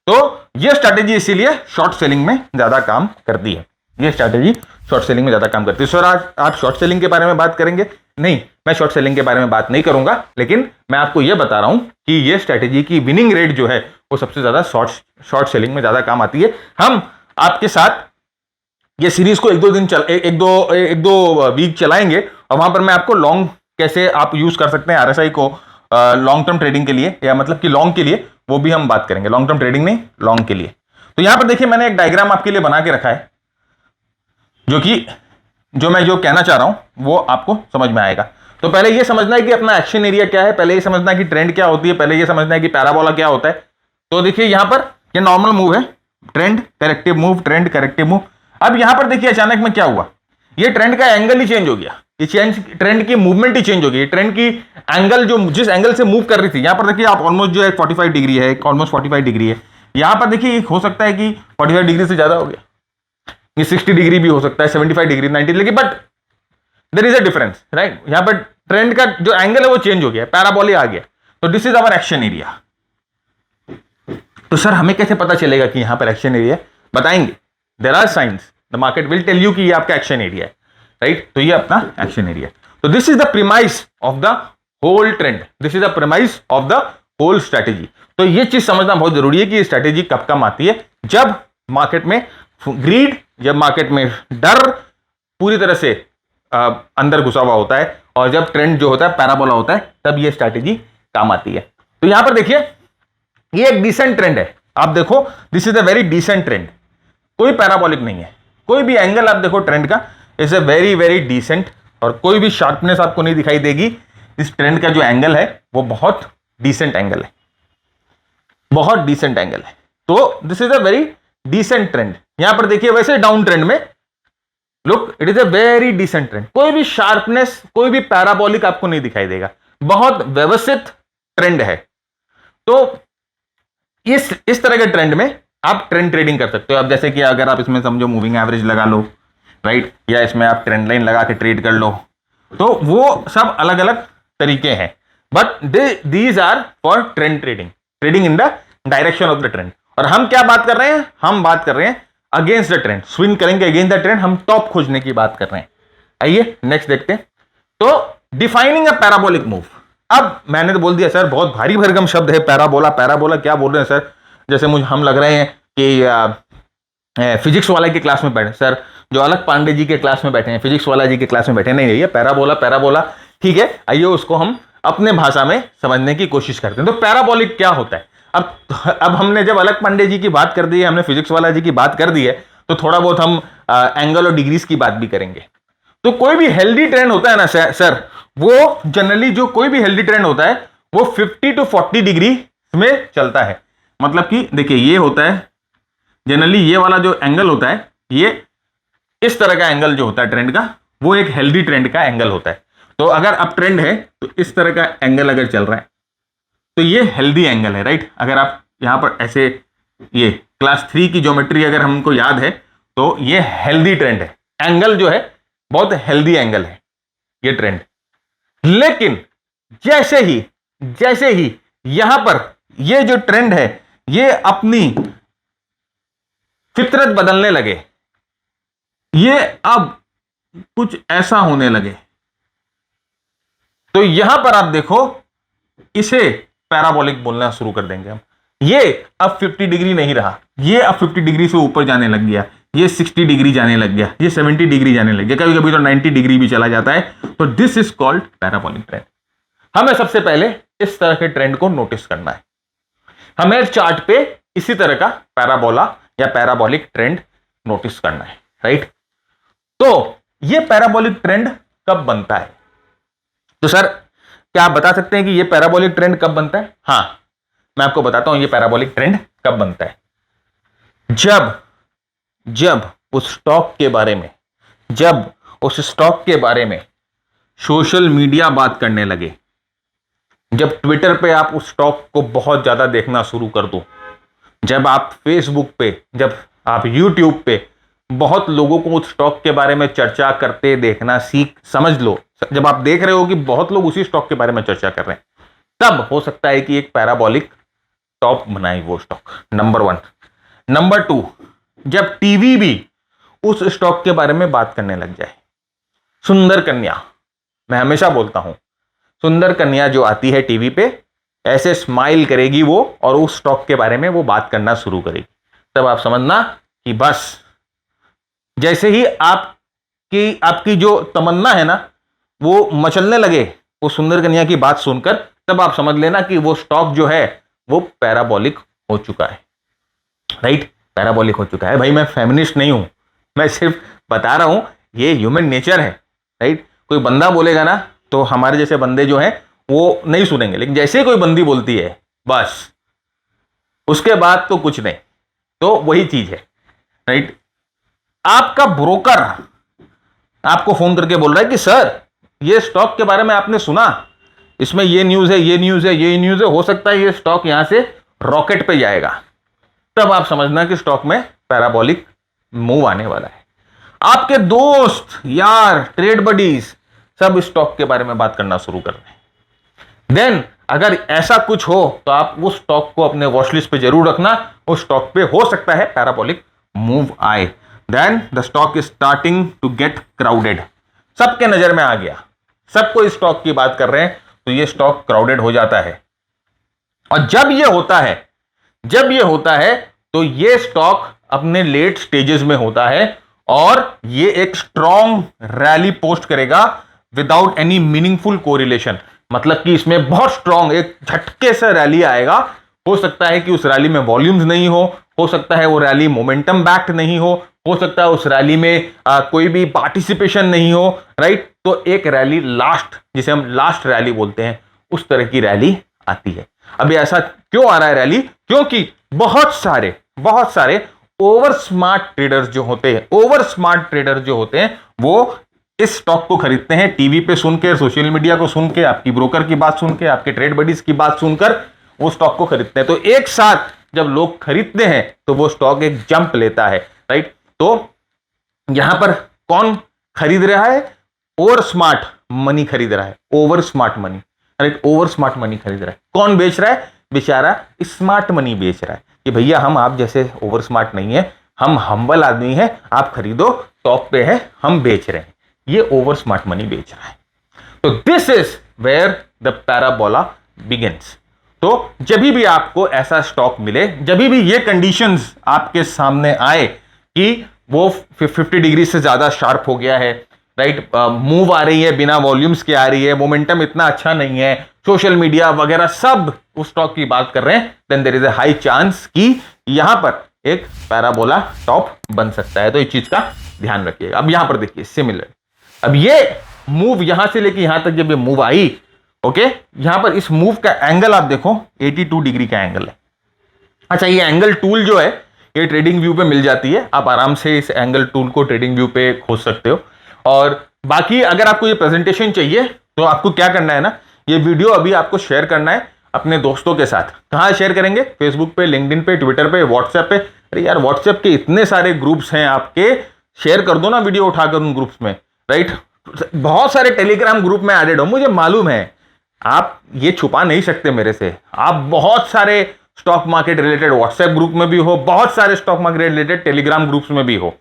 तो ये स्ट्रैटेजी इसीलिए शॉर्ट सेलिंग में ज्यादा काम करती है। ये स्ट्रैटेजी शॉर्ट सेलिंग में ज्यादा काम करती है। सर आज आप शॉर्ट सेलिंग के बारे में बात करेंगे? नहीं, मैं शॉर्ट सेलिंग के बारे में बात नहीं करूंगा, लेकिन मैं आपको यह बता रहा हूं कि ये स्ट्रैटेजी की विनिंग रेट जो है वो सबसे ज्यादा शॉर्ट सेलिंग में ज्यादा काम आती है। हम आपके साथ ये सीरीज को एक दो वीक चलाएंगे और वहां पर मैं आपको लॉन्ग कैसे आप यूज कर सकते हैं आरएसआई को लॉन्ग टर्म ट्रेडिंग के लिए, या मतलब कि लॉन्ग के लिए, वो भी हम बात करेंगे। लॉन्ग टर्म ट्रेडिंग नहीं, लॉन्ग के लिए। तो यहां पर देखिए मैंने एक डायग्राम आपके लिए बना के रखा है, जो मैं कहना चाह रहा हूं वो आपको समझ में आएगा। तो पहले ये समझना है कि अपना एक्शन एरिया क्या है, पहले ये समझना है कि ट्रेंड क्या होती है, पहले ये समझना है कि पैराबोला क्या होता है। तो देखिए यहां पर ये नॉर्मल मूव है, trend corrective move, trend corrective move. अब यहां पर देखिए अचानक में क्या हुआ, ये ट्रेंड का एंगल ही चेंज हो गया, ये ट्रेंड की मूवमेंट ही चेंज हो गई। ट्रेंड की एंगल जो जिस एंगल से मूव कर रही थी, यहां पर देखिए आप ऑलमोस्ट जो है 45 डिग्री है, ऑलमोस्ट 45 डिग्री है। यहां पर देखिए हो सकता है कि 45 डिग्री से ज्यादा हो गया, ये 60 डिग्री भी हो सकता है, 75 डिग्री, 90, लेकिन but there is a difference, right. यहां पर ट्रेंड का जो एंगल है वो चेंज हो गया, पैराबोला आ गया। तो this is our action area. तो सर हमें कैसे पता चलेगा कि यहां पर एक्शन एरिया? बताएंगे, there are signs, the market will tell you कि ये आपका एक्शन एरिया है, राइट। तो ये अपना एक्शन एरिया। तो this is the premise of the whole trend, this is the premise of the whole strategy. तो ये चीज समझना बहुत जरूरी है कि ये स्ट्रैटेजी कब कम आती है, जब मार्केट में ग्रीड, जब मार्केट में डर पूरी तरह से अंदर घुसा हुआ होता है, और जब ट्रेंड जो होता है पैराबोला होता है, तब ये स्ट्रैटेजी काम आती है। तो यहां पर देखिए ये एक डिसेंट ट्रेंड है, आप देखो this is a very decent trend, कोई पैराबोलिक नहीं है, कोई भी एंगल आप देखो ट्रेंड का is a very very decent, और कोई भी शार्पनेस आपको नहीं दिखाई देगी। इस ट्रेंड का जो एंगल है वो बहुत डिसेंट एंगल है, बहुत डिसेंट एंगल है। तो this is a very decent trend, यहां पर देखिए वैसे डाउन ट्रेंड में look, it is a very decent trend, कोई भी शार्पनेस, कोई भी पैराबोलिक आपको नहीं दिखाई देगा, बहुत व्यवस्थित ट्रेंड है। तो इस तरह के ट्रेंड में आप ट्रेंड ट्रेडिंग कर सकते हो। अब जैसे कि अगर आप इसमें समझो मूविंग एवरेज लगा लो, राइट, या इसमें आप ट्रेंड लाइन लगा के ट्रेड कर लो, तो वो सब अलग अलग तरीके हैं, but these are for trend trading, trading in the direction of the trend. और हम क्या बात कर रहे हैं, हम बात कर रहे हैं अगेंस्ट द ट्रेंड, स्विंग करेंगे अगेंस्ट द ट्रेंड, हम टॉप खोजने की बात कर रहे हैं। आइए नेक्स्ट देखते हैं। तो डिफाइनिंग अ पैराबोलिक मूव, अब मैंने तो बोल दिया सर बहुत भारी भरकम शब्द है पैराबोला, पैराबोला क्या बोल रहे हैं सर, जैसे मुझे हम लग रहे हैं कि फिजिक्स वाला की क्लास में बैठे सर, जो अलग पांडे जी के क्लास में बैठे हैं, फिजिक्स वाला जी के क्लास में बैठे नहीं, ये पैराबोला पैराबोला, ठीक है, आइए उसको हम अपने भाषा में समझने की कोशिश करते हैं। तो पैराबोलिक क्या होता है, अब हमने जब अलग पांडे जी की बात कर दी है, हमने फिजिक्स वाला जी की बात कर दी है, तो थोड़ा बहुत हम एंगल और डिग्रीज की बात भी करेंगे। तो कोई भी हेल्दी ट्रेंड होता है ना सर, वो जनरली जो कोई भी हेल्दी ट्रेंड होता है वो 50 to 40 डिग्री में चलता है। मतलब कि देखिए ये होता है जनरली, ये वाला जो एंगल होता है, ये इस तरह का एंगल जो होता है ट्रेंड का, वो एक हेल्दी ट्रेंड का एंगल होता है। तो अगर अब ट्रेंड है तो इस तरह का एंगल अगर चल रहा है तो ये हेल्दी एंगल है, राइट। अगर आप यहां पर ऐसे, ये क्लास 3 की ज्योमेट्री अगर हमको याद है तो ये हेल्दी ट्रेंड है, एंगल जो है बहुत हेल्दी एंगल है ये ट्रेंड। लेकिन जैसे ही यहां पर ये जो ट्रेंड है ये अपनी फितरत बदलने लगे, ये अब कुछ ऐसा होने लगे, तो यहां पर आप देखो इसे पैराबोलिक बोलना शुरू कर देंगे हम। ये अब 50 डिग्री नहीं रहा, ये अब 50 डिग्री से ऊपर जाने लग गया, ये 60 डिग्री जाने लग गया, ये 70 डिग्री जाने लग गया, कभी कभी तो 90 डिग्री भी चला जाता है। तो this is called parabolic trend. हमें सबसे पहले इस तरह के ट्रेंड को नोटिस करना है, हमें चार्ट पे इसी तरह का पैराबोला या पैराबोलिक ट्रेंड नोटिस करना है, राइट। तो ये पैराबोलिक ट्रेंड कब बनता है, तो सर क्या आप बता सकते हैं कि ये पैराबोलिक ट्रेंड कब बनता है? हां, मैं आपको बताता हूं ये पैराबोलिक ट्रेंड कब बनता है। जब उस स्टॉक के बारे में सोशल मीडिया बात करने लगे, जब ट्विटर पे आप उस स्टॉक को बहुत ज्यादा देखना शुरू कर दो, जब आप फेसबुक पे, जब आप यूट्यूब पे बहुत लोगों को उस स्टॉक के बारे में चर्चा करते देखना समझ लो, जब आप देख रहे हो कि बहुत लोग उसी स्टॉक के बारे में चर्चा कर रहे हैं, तब हो सकता है कि एक पैराबोलिक टॉप बनाए वो स्टॉक, नंबर 1। नंबर 2, जब टीवी भी उस स्टॉक के बारे में बात करने लग जाए। सुंदर कन्या, मैं हमेशा बोलता हूं, सुंदर कन्या जो आती है टीवी पे, ऐसे स्माइल करेगी वो और उस स्टॉक के बारे में वो बात करना शुरू करेगी, तब आप समझना कि बस जैसे ही आपकी जो तमन्ना है ना वो मचलने लगे वो सुंदर कन्या की बात सुनकर, तब आप समझ लेना कि वो स्टॉक जो है वो पैराबोलिक हो चुका है, राइट, पैराबोलिक हो चुका है। भाई मैं फेमिनिस्ट नहीं हूं, मैं सिर्फ बता रहा हूं ये ह्यूमन नेचर है, राइट। कोई बंदा बोलेगा ना तो हमारे जैसे बंदे जो हैं वो नहीं सुनेंगे, लेकिन जैसे कोई बंदी बोलती है बस उसके बाद तो कुछ नहीं, तो वही चीज है, राइट। आपका ब्रोकर आपको फोन करके बोल रहा है कि सर ये स्टॉक के बारे में आपने सुना, इसमें ये न्यूज है, ये न्यूज है, ये न्यूज है, हो सकता है ये स्टॉक यहां से रॉकेट पे जाएगा, तब आप समझना कि स्टॉक में पैराबोलिक मूव आने वाला है। आपके दोस्त यार ट्रेड बडीज सब स्टॉक के बारे में बात करना शुरू कर रहे हैं, देन अगर ऐसा कुछ हो तो आप उस स्टॉक को अपने वॉच लिस्ट पे जरूर रखना, उस स्टॉक पे हो सकता है पैराबोलिक मूव आए। Then the stock is starting to get crowded, सबके नजर में आ गया, सबको इस स्टॉक की बात कर रहे हैं, तो ये स्टॉक क्राउडेड हो जाता है। और जब ये होता है तो ये स्टॉक अपने लेट स्टेजेस में होता है और ये एक स्ट्रॉन्ग रैली पोस्ट करेगा विदाउट एनी मीनिंगफुल कोरिलेशन, मतलब कि इसमें बहुत स्ट्रॉन्ग एक झटके से रैली आएगा। हो सकता है कि उस रैली में वॉल्यूम्स नहीं हो सकता है वो रैली मोमेंटम बैक्ड नहीं हो सकता है उस रैली में कोई भी पार्टिसिपेशन नहीं हो, राइट। तो एक रैली लास्ट, जिसे हम लास्ट रैली बोलते हैं, उस तरह की रैली आती है। अभी ऐसा क्यों आ रहा है रैली? क्योंकि बहुत सारे ओवर स्मार्ट ट्रेडर्स जो होते हैं, ओवर स्मार्ट ट्रेडर जो होते हैं, वो इस स्टॉक को खरीदते हैं टीवी पे सुन के, सोशल मीडिया को सुन के, आपकी ब्रोकर की बात सुन के, आपके ट्रेड बडीज की बात सुनकर वो स्टॉक को खरीदते हैं। तो एक साथ जब लोग खरीदते हैं तो वो स्टॉक एक जंप लेता है, राइट। तो यहां पर कौन खरीद रहा है? ओवर स्मार्ट मनी खरीद रहा है, over smart money, right. Over smart money खरीद रहा है। कौन बेच रहा है? बेचारा स्मार्ट मनी बेच रहा है कि भैया हम आप जैसे ओवर स्मार्ट नहीं है, हम हम्बल आदमी है, आप खरीदो, टॉप पे है, हम बेच रहे हैं। ये ओवर स्मार्ट मनी बेच रहा है। तो this is where the parabola begins. तो जब भी आपको ऐसा स्टॉक मिले, जब भी ये कंडीशंस आपके सामने आए कि वो 50 डिग्री से ज्यादा शार्प हो गया है, राइट, मूव आ रही है, बिना वॉल्यूम्स के आ रही है, मोमेंटम इतना अच्छा नहीं है, सोशल मीडिया वगैरह सब उस स्टॉक की बात कर रहे हैं, then there is a high chance कि यहां पर एक पैराबोला टॉप बन सकता है। तो इस चीज का ध्यान रखिएगा। अब यहां पर देखिए सिमिलर, अब ये मूव यहां से लेके यहां तक जब ये मूव आई, ओके, यहां पर इस मूव का एंगल आप देखो 82 डिग्री का एंगल है। अच्छा, ये एंगल टूल जो है ये ट्रेडिंग व्यू पे मिल जाती है, आप आराम से इस एंगल टूल को ट्रेडिंग व्यू पे खोज सकते हो। और बाकी अगर आपको ये प्रेजेंटेशन चाहिए तो आपको क्या करना है ना, ये वीडियो अभी आपको शेयर करना है अपने दोस्तों के साथ। कहां शेयर करेंगे? फेसबुक पे, लिंक्डइन पे, ट्विटर पे, व्हाट्सएप पे। अरे यार, व्हाट्सएप के इतने सारे ग्रुप्स हैं आपके, शेयर कर दो ना वीडियो उठाकर उन ग्रुप्स में, राइट। बहुत सारे टेलीग्राम ग्रुप में एडेड हो, मुझे मालूम है, आप ये छुपा नहीं सकते मेरे से। आप बहुत सारे stock market related WhatsApp group में भी हो, बहुत सारे stock market related Telegram groups में भी हो,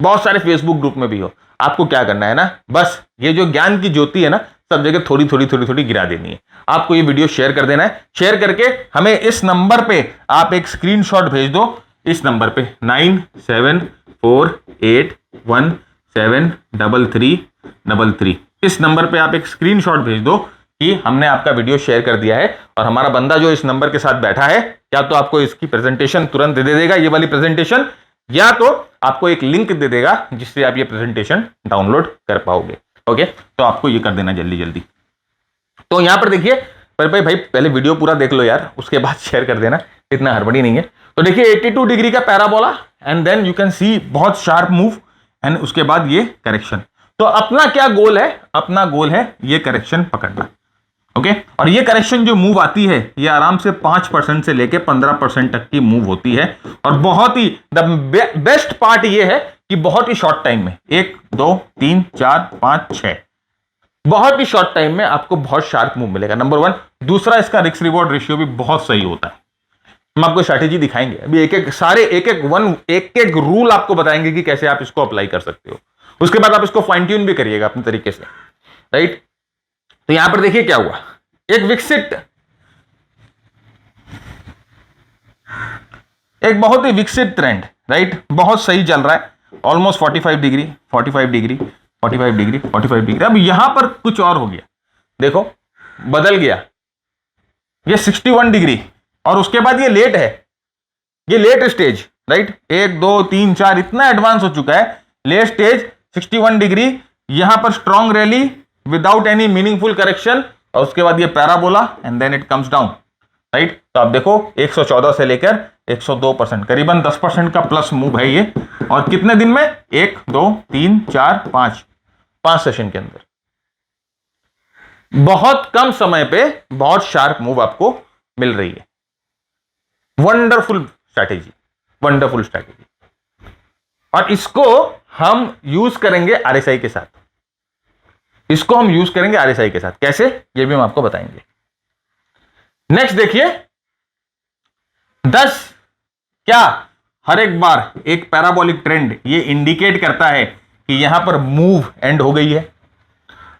बहुत सारे फेसबुक ग्रुप में भी हो। आपको क्या करना है ना, बस ये जो ज्ञान की ज्योति है ना, सब जगह थोड़ी थोड़ी थोड़ी थोड़ी गिरा देनी है। आपको ये वीडियो शेयर कर देना है। शेयर करके हमें इस नंबर पे आप एक स्क्रीनशॉट भेज दो, इस नंबर पे 9748173333। इस नंबर पे आप एक स्क्रीनशॉट भेज दो कि हमने आपका वीडियो शेयर कर दिया है, और हमारा बंदा जो इस नंबर के साथ बैठा है, क्या तो आपको इसकी प्रेजेंटेशन तुरंत दे देगा, ये वाली प्रेजेंटेशन, या तो आपको एक लिंक दे देगा जिससे आप ये प्रेजेंटेशन डाउनलोड कर पाओगे। ओके, तो आपको ये कर देना जल्दी जल्दी। तो यहां पर देखिए, पर भाई पहले वीडियो पूरा देख लो यार, उसके बाद शेयर कर देना, इतना हड़बड़ी नहीं है। तो देखिए 82 डिग्री का parabola, and then you can see बहुत शार्प मूव, एंड उसके बाद ये करेक्शन। तो अपना क्या गोल है? अपना गोल है ये करेक्शन पकड़ना, ओके। और ये करेक्शन जो मूव आती है, ये आराम से 5% से लेके 15% तक की मूव होती है, और बहुत ही द बेस्ट पार्ट ये है कि बहुत ही शॉर्ट टाइम में, 1 2 3 4 5 6, बहुत ही शॉर्ट टाइम में आपको बहुत शार्प मूव मिलेगा, नंबर 1। दूसरा, इसका रिस्क रिवॉर्ड रेशियो भी बहुत सही होता है। हम आपको स्ट्रैटेजी दिखाएंगे अभी, एक एक रूल आपको बताएंगे कि कैसे आप इसको अप्लाई कर सकते हो। उसके बाद आप इसको फाइन ट्यून भी करिएगा अपने तरीके से, राइट। तो यहां पर देखिए क्या हुआ, एक बहुत ही विकसित ट्रेंड, राइट, बहुत सही चल रहा है, almost 45 degree 45 degree 45 degree 45 degree. अब यहां पर कुछ और हो गया, देखो बदल गया, ये 61 डिग्री, और उसके बाद ये लेट है, ये लेट स्टेज, राइट, 1 2 3 4 इतना एडवांस हो चुका है, लेट स्टेज 61 डिग्री, यहां पर strong rally without any meaningful correction, और उसके बाद ये parabola, and then it comes down, right. तो आप देखो 114 से लेकर 102%, करीबन 10% का प्लस मूव है ये, और कितने दिन में? 1 2 3 4 5 सेशन के अंदर, बहुत कम समय पे बहुत शार्प मूव आपको मिल रही है। Wonderful strategy, wonderful strategy. और इसको हम यूज करेंगे आरएसआई के साथ, इसको हम यूज करेंगे आरएसआई के साथ, कैसे, ये भी हम आपको बताएंगे। नेक्स्ट देखिए 10, क्या हर एक बार एक पैराबोलिक ट्रेंड ये इंडिकेट करता है कि यहां पर मूव एंड हो गई है।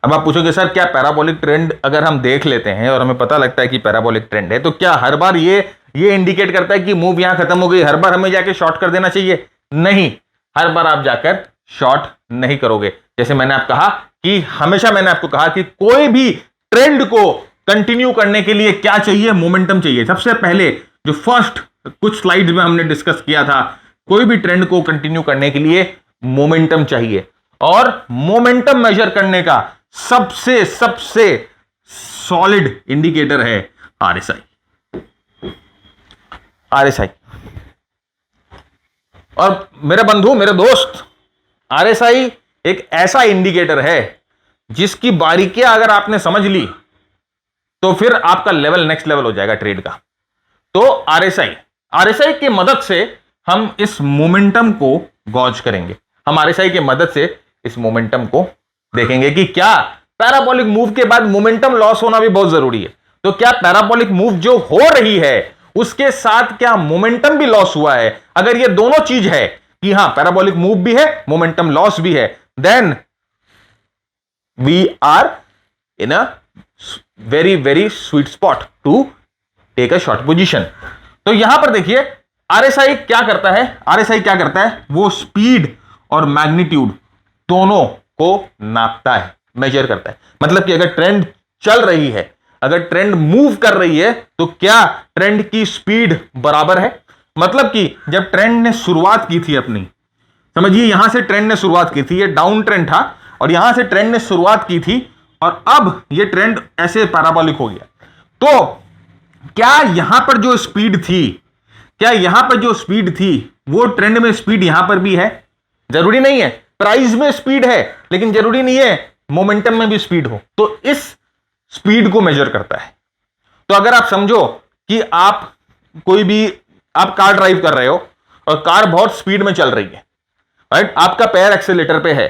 अब आप पूछोगे सर क्या पैराबोलिक ट्रेंड अगर हम देख लेते हैं और हमें पता लगता है कि पैराबोलिक ट्रेंड है, तो क्या हर बार ये इंडिकेट करता है कि मूव यहां खत्म हो गई, हर बार हमें जाके शॉर्ट कर देना चाहिए? नहीं, हर बार आप जाकर शॉर्ट नहीं करोगे। जैसे मैंने आप कहा कि हमेशा मैंने आपको कहा कि कोई भी ट्रेंड को कंटिन्यू करने के लिए क्या चाहिए? मोमेंटम चाहिए। सबसे पहले जो फर्स्ट कुछ स्लाइड्स में हमने डिस्कस किया था, कोई भी ट्रेंड को कंटिन्यू करने के लिए मोमेंटम चाहिए, और मोमेंटम मेजर करने का सबसे सॉलिड इंडिकेटर है आरएसआई। और मेरे बंधु, मेरे दोस्त, आरएसआई एक ऐसा इंडिकेटर है जिसकी बारीकियां अगर आपने समझ ली तो फिर आपका लेवल नेक्स्ट लेवल हो जाएगा ट्रेड का। तो आरएसआई की मदद से हम इस मोमेंटम को गॉज करेंगे। हम आरएसआई की मदद से इस मोमेंटम को देखेंगे कि क्या पैराबोलिक मूव के बाद मोमेंटम लॉस होना भी बहुत जरूरी है। तो क्या पैराबोलिक मूव जो हो रही है उसके साथ क्या मोमेंटम भी लॉस हुआ है? अगर ये दोनों चीज है कि हां पैराबोलिक मूव भी है, मोमेंटम लॉस भी है, then we are in a very very sweet spot to take a short position. तो यहां पर देखिए आरएसआई क्या करता है, वो स्पीड और मैग्नीट्यूड दोनों को नापता है, मेजर करता है। मतलब कि अगर ट्रेंड चल रही है, अगर ट्रेंड मूव कर रही है, तो क्या ट्रेंड की स्पीड बराबर है? मतलब कि जब ट्रेंड ने शुरुआत की थी अपनी, समझिए यहां से ट्रेंड ने शुरुआत की थी, ये डाउन ट्रेंड था और यहां से ट्रेंड ने शुरुआत की थी और अब ये ट्रेंड ऐसे पैराबोलिक हो गया। तो क्या यहां पर जो स्पीड थी, वो ट्रेंड में स्पीड यहां पर भी है? जरूरी नहीं है। प्राइस में स्पीड है लेकिन जरूरी नहीं है मोमेंटम में भी स्पीड हो। तो इस स्पीड को मेजर करता है। तो अगर आप समझो कि आप कार ड्राइव कर रहे हो और कार बहुत स्पीड में चल रही है, राइट? आपका पैर एक्सीलेटर पे है,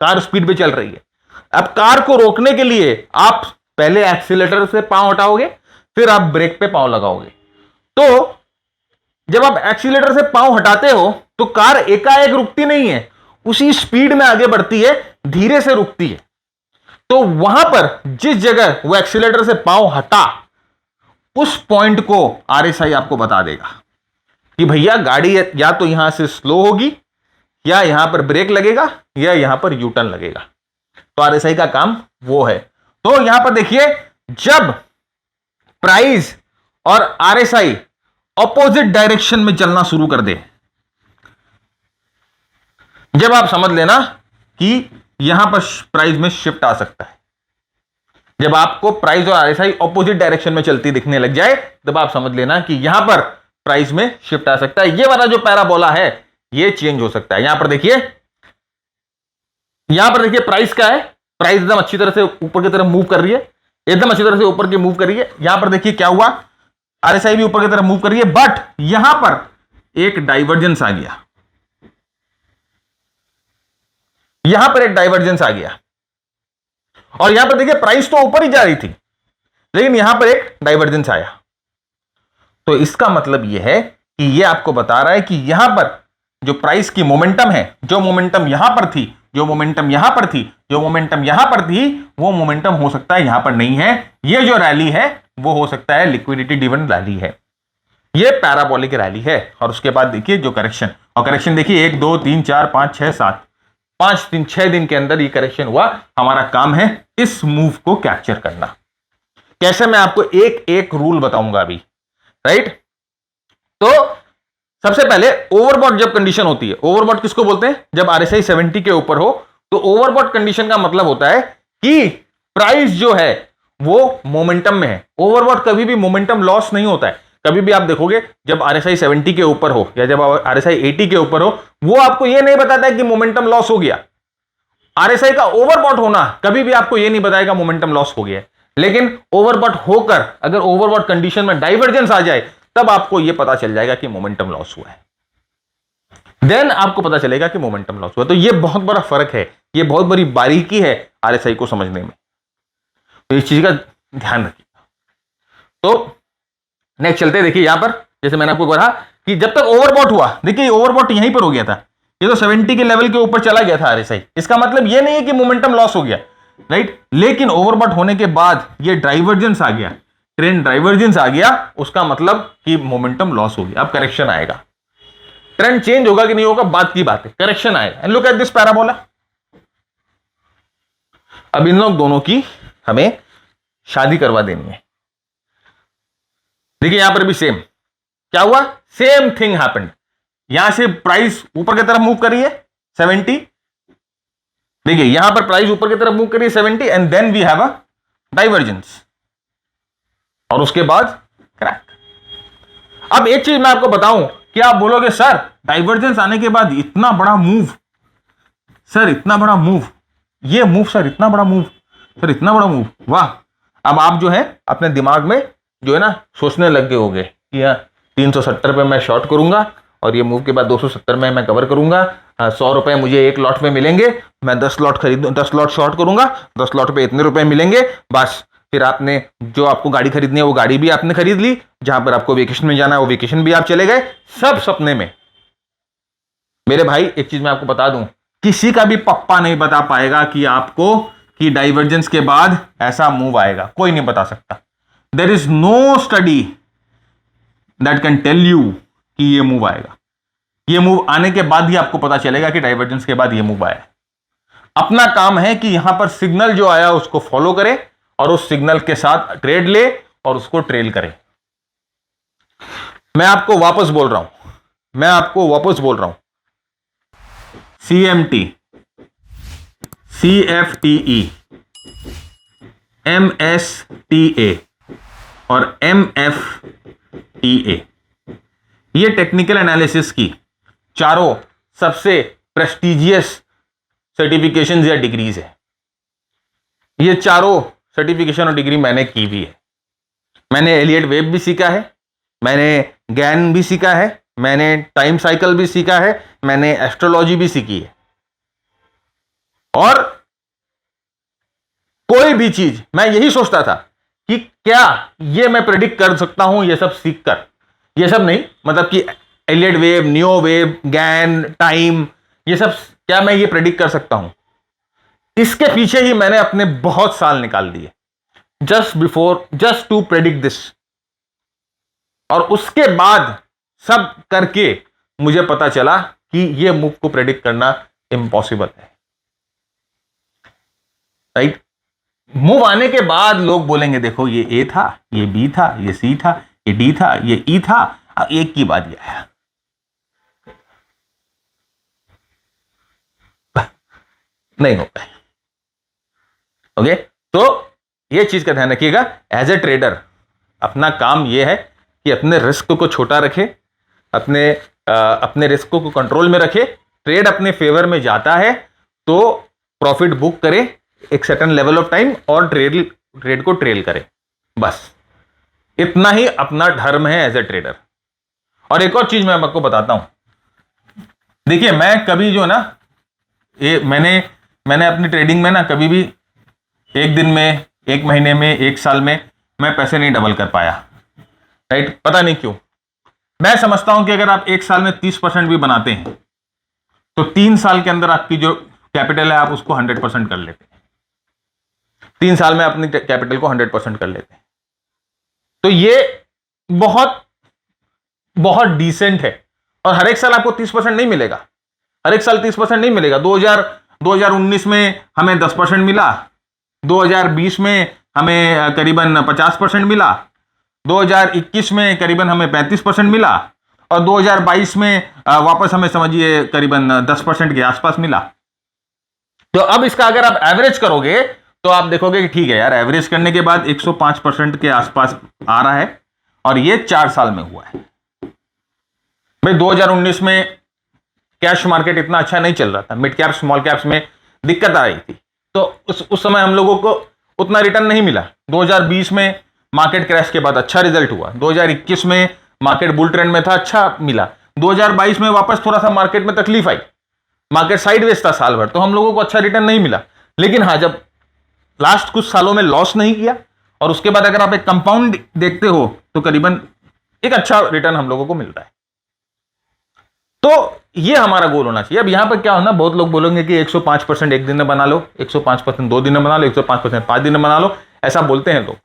कार स्पीड पे चल रही है। अब कार को रोकने के लिए आप पहले एक्सीलेटर से पांव हटाओगे, फिर आप ब्रेक पे पांव लगाओगे। तो जब आप एक्सीलेटर से पांव हटाते हो तो कार एकाएक रुकती नहीं है, उसी स्पीड में आगे बढ़ती है, धीरे से रुकती है। तो वहां पर जिस जगह वो एक्सीलेटर से पांव हटा, उस पॉइंट को आरएसआई आपको बता देगा कि भैया गाड़ी या तो यहां से स्लो होगी, या यहां पर ब्रेक लगेगा, या यहां पर यू टर्न लगेगा। तो आरएसआई का काम वो है। तो यहां पर देखिए, जब प्राइस और आरएसआई ऑपोजिट डायरेक्शन में चलना शुरू कर दे, जब आप समझ लेना कि यहां पर प्राइस में शिफ्ट आ सकता है। जब आपको प्राइस और आरएसआई ऑपोजिट डायरेक्शन में चलती दिखने लग जाए, तब आप समझ लेना कि यहां पर प्राइस में शिफ्ट आ सकता है। ये वाला जो पैराबोला है ये चेंज हो सकता है। यहां पर देखिए प्राइस क्या है, प्राइस एकदम अच्छी तरह से ऊपर की तरफ मूव कर रही है, एकदम अच्छी तरह से ऊपर की मूव कर रही है। यहां पर देखिए क्या हुआ, आरएसआई भी ऊपर की तरफ मूव कर रही है, बट यहां पर एक डाइवर्जेंस आ गया, यहां पर एक डाइवर्जेंस आ गया। और यहां पर देखिए प्राइस तो ऊपर ही जा रही थी, लेकिन यहां पर एक डाइवर्जेंस आया। तो इसका मतलब यह है कि यह आपको बता रहा है कि यहां पर जो प्राइस की मोमेंटम है, जो मोमेंटम यहां पर थी, जो मोमेंटम यहां पर थी, जो मोमेंटम यहां पर थी, वो मोमेंटम हो सकता है यहां पर नहीं है। यह जो रैली है वो हो सकता है लिक्विडिटी ड्रिवन रैली है, ये पैराबोलिक रैली है। और उसके बाद देखिए जो करेक्शन, और करेक्शन देखिए 1 2 3 4 5 6 7 5 दिन 6 दिन के अंदर ये करेक्शन हुआ। हमारा काम है इस मूव को कैप्चर करना। कैसे, मैं आपको एक एक रूल बताऊंगा अभी, राइट? तो सबसे पहले ओवरबॉट जब कंडीशन होती है, ओवरबॉट किसको बोलते हैं? जब आरएसआई 70 के ऊपर हो, तो ओवरबॉट कंडीशन का मतलब होता है कि प्राइस जो है वो मोमेंटम में है। ओवरबॉट कभी भी मोमेंटम लॉस नहीं होता है। कभी भी आप देखोगे जब आरएसआई 70 के ऊपर हो या जब आरएसआई 80 के ऊपर हो, वो आपको ये नहीं बताता है कि मोमेंटम लॉस हो गया। आरएसआई का ओवरबॉट होना कभी भी आपको ये नहीं बताएगा मोमेंटम लॉस हो गया। लेकिन ओवरबॉट होकर अगर ओवरबॉट कंडीशन में डाइवर्जेंस आ जाए, तब आपको यह पता चल जाएगा कि मोमेंटम लॉस हुआ है। देन आपको पता चलेगा कि मोमेंटम लॉस हुआ। तो यह बहुत बड़ा फर्क है, यह बहुत बड़ी बारीकी है आरएसआई को समझने में। तो इस चीज का ध्यान रखिएगा। तो नेक्स्ट चलते, देखिए यहां पर जैसे मैंने आपको कहा कि जब तक ओवरबॉट हुआ, देखिए ओवरबॉट यहीं पर हो गया था, ये तो 70 के लेवल के ऊपर चला गया था आरएसआई। इसका मतलब ये नहीं है कि मोमेंटम लॉस हो गया, राइट? लेकिन ओवरबॉट होने के बाद ये डाइवर्जेंस आ गया, ट्रेंड डाइवर्जेंस आ गया, उसका मतलब कि मोमेंटम लॉस हो गया। अब करेक्शन आएगा, ट्रेंड चेंज होगा कि नहीं होगा बात की बात है, करेक्शन आएगा। And look at this parabola. अब इन लोग दोनों की हमें शादी करवा देनी है। देखिए यहां पर भी सेम क्या हुआ, सेम थिंग हैपेंड। यहां से प्राइस ऊपर की तरफ मूव करी है 70, देखिए यहां पर प्राइस ऊपर की तरफ मूव करी है 70, and then we have a divergence, और उसके बाद क्रैक। अब एक चीज मैं आपको बताऊं क्या आप बोलोगे सर डाइवर्जेंस आने के बाद इतना बड़ा मूव, सर इतना बड़ा मूव, ये मूव सर इतना बड़ा मूव, सर इतना बड़ा मूव, वाह। अब आप जो है अपने दिमाग में जो है ना सोचने लग गए होगे कि 370 पे मैं शॉर्ट करूंगा और ये मूव के बाद 270 में मैं कवर करूंगा, 100 रुपए मुझे एक लॉट में मिलेंगे, मैं 10 लॉट खरीद 10 लॉट शॉर्ट करूंगा, 10 लॉट पे इतने रुपए मिलेंगे, बस। फिर आपने जो आपको गाड़ी खरीदनी है वो गाड़ी भी आपने खरीद ली, जहां पर आपको वेकेशन में जाना है वो वेकेशन भी आप चले गए, सब सपने में। मेरे भाई एक चीज मैं आपको बता दूं, किसी का भी पप्पा नहीं बता पाएगा कि आपको कि डाइवर्जेंस के बाद ऐसा मूव आएगा, कोई नहीं बता सकता। There is no study that can tell you कि ये मूव आएगा। ये मूव आने के बाद ही आपको पता चलेगा कि डाइवर्जेंस के बाद ये मूव आया। अपना काम है कि यहां पर सिग्नल जो आया उसको फॉलो करें और उस सिग्नल के साथ ट्रेड ले और उसको ट्रेल करें। मैं आपको वापस बोल रहा हूं, CMT, CFTE, MSTA और MFTA, ये टेक्निकल एनालिसिस की चारों सबसे प्रेस्टिजियस सर्टिफिकेशन या डिग्रीज है। ये चारों सर्टिफिकेशन और डिग्री मैंने की भी है। मैंने एलियट वेब भी सीखा है, मैंने गैन भी सीखा है, मैंने टाइम साइकिल भी सीखा है, मैंने एस्ट्रोलॉजी भी सीखी है। और कोई भी चीज मैं यही सोचता था कि क्या ये मैं प्रेडिक्ट कर सकता हूं ये सब सीखकर, ये सब नहीं मतलब कि Elliott wave, neo wave, Gann, time, ये सब क्या मैं ये प्रेडिक्ट कर सकता हूं। इसके पीछे ही मैंने अपने बहुत साल निकाल दिए जस्ट टू प्रेडिक्ट दिस। और उसके बाद सब करके मुझे पता चला कि ये मूव को प्रेडिक्ट करना इम्पॉसिबल है, राइट। मूव आने के बाद लोग बोलेंगे देखो ये ए था, ये बी था, ये सी था, ये डी था, ये ई था, एक की बात ये आया। नहीं होता है। ओके, तो ये चीज का ध्यान रखिएगा। एज ए ट्रेडर अपना काम ये है कि अपने रिस्क को छोटा रखे, अपने रिस्क को कंट्रोल में रखे। ट्रेड अपने फेवर में जाता है तो प्रॉफिट बुक करे एक सर्टेन लेवल ऑफ टाइम और ट्रेड को ट्रेल करे, बस इतना ही अपना धर्म है एज ए ट्रेडर। और एक और चीज मैं आपको बताता हूं, देखिए मैं कभी जो ना ये मैंने अपनी ट्रेडिंग में ना कभी भी एक दिन में, एक महीने में, एक साल में मैं पैसे नहीं डबल कर पाया, राइट। पता नहीं क्यों। मैं समझता हूं कि अगर आप एक साल में 30% भी बनाते हैं तो 3 साल के अंदर आपकी जो कैपिटल है आप उसको 100% कर लेते हैं। 3 साल में अपनी कैपिटल को 100% कर लेते हैं, तो ये बहुत बहुत डिसेंट है। और हर एक साल आपको 30% नहीं मिलेगा, हर एक साल 30% नहीं मिलेगा। 2019 में हमें 10% मिला, 2020 में हमें करीबन 50% मिला, 2021 में करीबन हमें 35% मिला और 2022 में वापस हमें समझिए करीबन 10% के आसपास मिला। तो अब इसका अगर आप एवरेज करोगे तो आप देखोगे कि ठीक है यार, एवरेज करने के बाद 105% के आसपास आ रहा है और ये 4 साल में हुआ है। भाई 2019 में कैश मार्केट इतना अच्छा नहीं चल रहा था, मिड कैप स्मॉल कैप्स में दिक्कत आ रही थी, तो उस समय हम लोगों को उतना रिटर्न नहीं मिला। 2020 में मार्केट क्रैश के बाद अच्छा रिजल्ट हुआ, 2021 में मार्केट बुल ट्रेंड में था, अच्छा मिला, 2022 में वापस थोड़ा सा मार्केट में तकलीफ आई, मार्केट साइडवेज था साल भर, तो हम लोगों को अच्छा रिटर्न नहीं मिला। लेकिन हाँ, जब लास्ट कुछ सालों में लॉस नहीं किया और उसके बाद अगर आप एक कंपाउंड देखते हो तो करीबन एक अच्छा रिटर्न हम लोगों को मिलता है। तो ये हमारा गोल होना चाहिए। अब यहां पर क्या होना, बहुत लोग बोलेंगे कि 105% एक दिन में बना लो, 105% 2 दिन में बना लो, 105% 5 दिन में बना लो, ऐसा बोलते हैं लोग।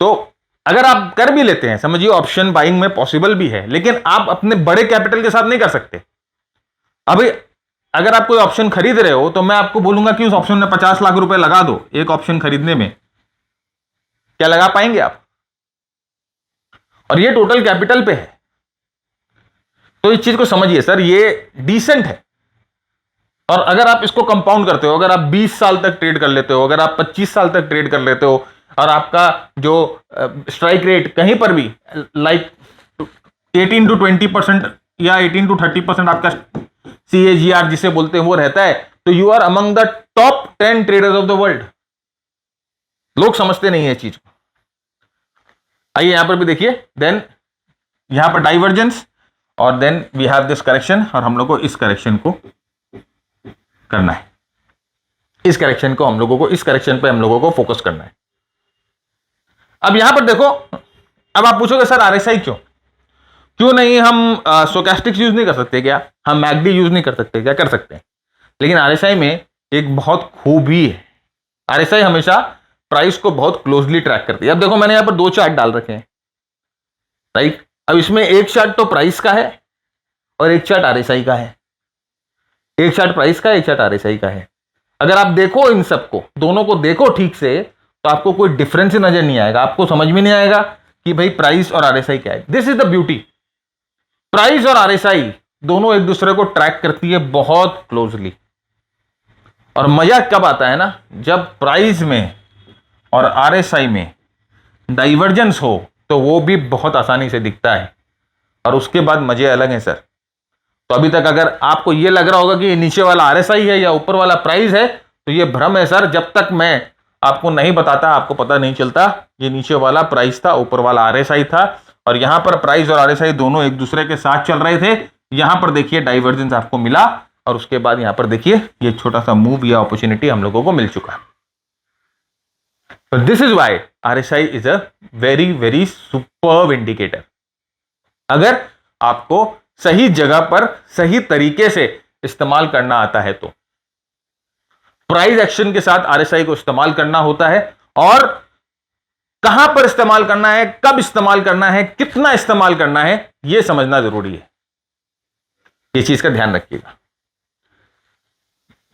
तो अगर आप कर भी लेते हैं, समझिए ऑप्शन बाइंग में पॉसिबल भी है, लेकिन आप अपने बड़े कैपिटल के साथ नहीं कर सकते। अभी अगर आप कोई ऑप्शन खरीद रहे हो तो मैं आपको बोलूंगा कि उस ऑप्शन में 50 लाख रुपए लगा दो एक ऑप्शन खरीदने में, क्या लगा पाएंगे आप? और ये टोटल कैपिटल पे है। तो इस चीज को समझिए सर, ये डिसेंट है। और अगर आप इसको कंपाउंड करते हो, अगर आप 20 साल तक ट्रेड कर लेते हो, अगर आप 25 साल तक ट्रेड कर लेते हो और आपका जो स्ट्राइक रेट कहीं पर भी लाइक 18 to 20% या 18 to 30% आपका CAGR जिसे बोलते हैं वो रहता है, तो you are among the top 10 traders of the world. लोग समझते नहीं है चीज को। आइए यहां पर भी देखिए, देन यहां पर डाइवर्जेंस और then we have this correction, और हम लोग को इस करेक्शन को करना है, इस करेक्शन को हम लोगों को, इस करेक्शन पे हम लोगों को फोकस करना है। अब यहां पर देखो, अब आप पूछोगे सर आरएसआई क्यों नहीं हम स्टोचैस्टिक्स यूज नहीं कर सकते क्या, हम मैकडी यूज नहीं कर सकते क्या? कर सकते हैं, लेकिन आरएसआई में एक बहुत खूबी है, आरएसआई हमेशा प्राइस को बहुत क्लोजली ट्रैक करती है। अब देखो मैंने यहां पर दो चार्ट डाल रखे हैं, राइट। अब इसमें एक चार्ट तो प्राइस का है और एक चार्ट आरएसआई का है, एक चार्ट प्राइस का, एक चार्ट आरएसआई का है। अगर आप देखो इन सबको, दोनों को देखो ठीक से, तो आपको कोई डिफरेंस नजर नहीं आएगा, आपको समझ में नहीं आएगा कि भाई प्राइस और आरएसआई क्या है। This is the beauty, price और आरएसआई दोनों एक दूसरे को ट्रैक करती है बहुत क्लोजली। और मजा कब आता है ना, जब प्राइस में और आरएसआई में डाइवर्जेंस हो, तो वो भी बहुत आसानी से दिखता है, और उसके बाद मजे अलग हैं सर। तो अभी तक अगर आपको ये लग रहा होगा कि नीचे वाला आरएसआई है या ऊपर वाला प्राइस है, तो ये भ्रम है सर। जब तक मैं आपको नहीं बताता, आपको पता नहीं चलता ये नीचे वाला प्राइस था, ऊपर वाला आरएसआई था, और यहां पर प्राइस और आरएसआई दोनों एक दूसरे के साथ चल रहे थे। यहां पर देखिए डाइवर्जेंस आपको मिला, और उसके बाद यहां पर देखिए ये छोटा सा मूव या अपॉर्चुनिटी हम लोगों को मिल चुका। तो this is why RSI is a very very superb indicator. अगर आपको सही जगह पर सही तरीके से इस्तेमाल करना आता है, तो प्राइस एक्शन के साथ आरएसआई को इस्तेमाल करना होता है, और कहां पर इस्तेमाल करना है, कब इस्तेमाल करना है, कितना इस्तेमाल करना है, यह समझना जरूरी है। ये चीज का ध्यान रखिएगा।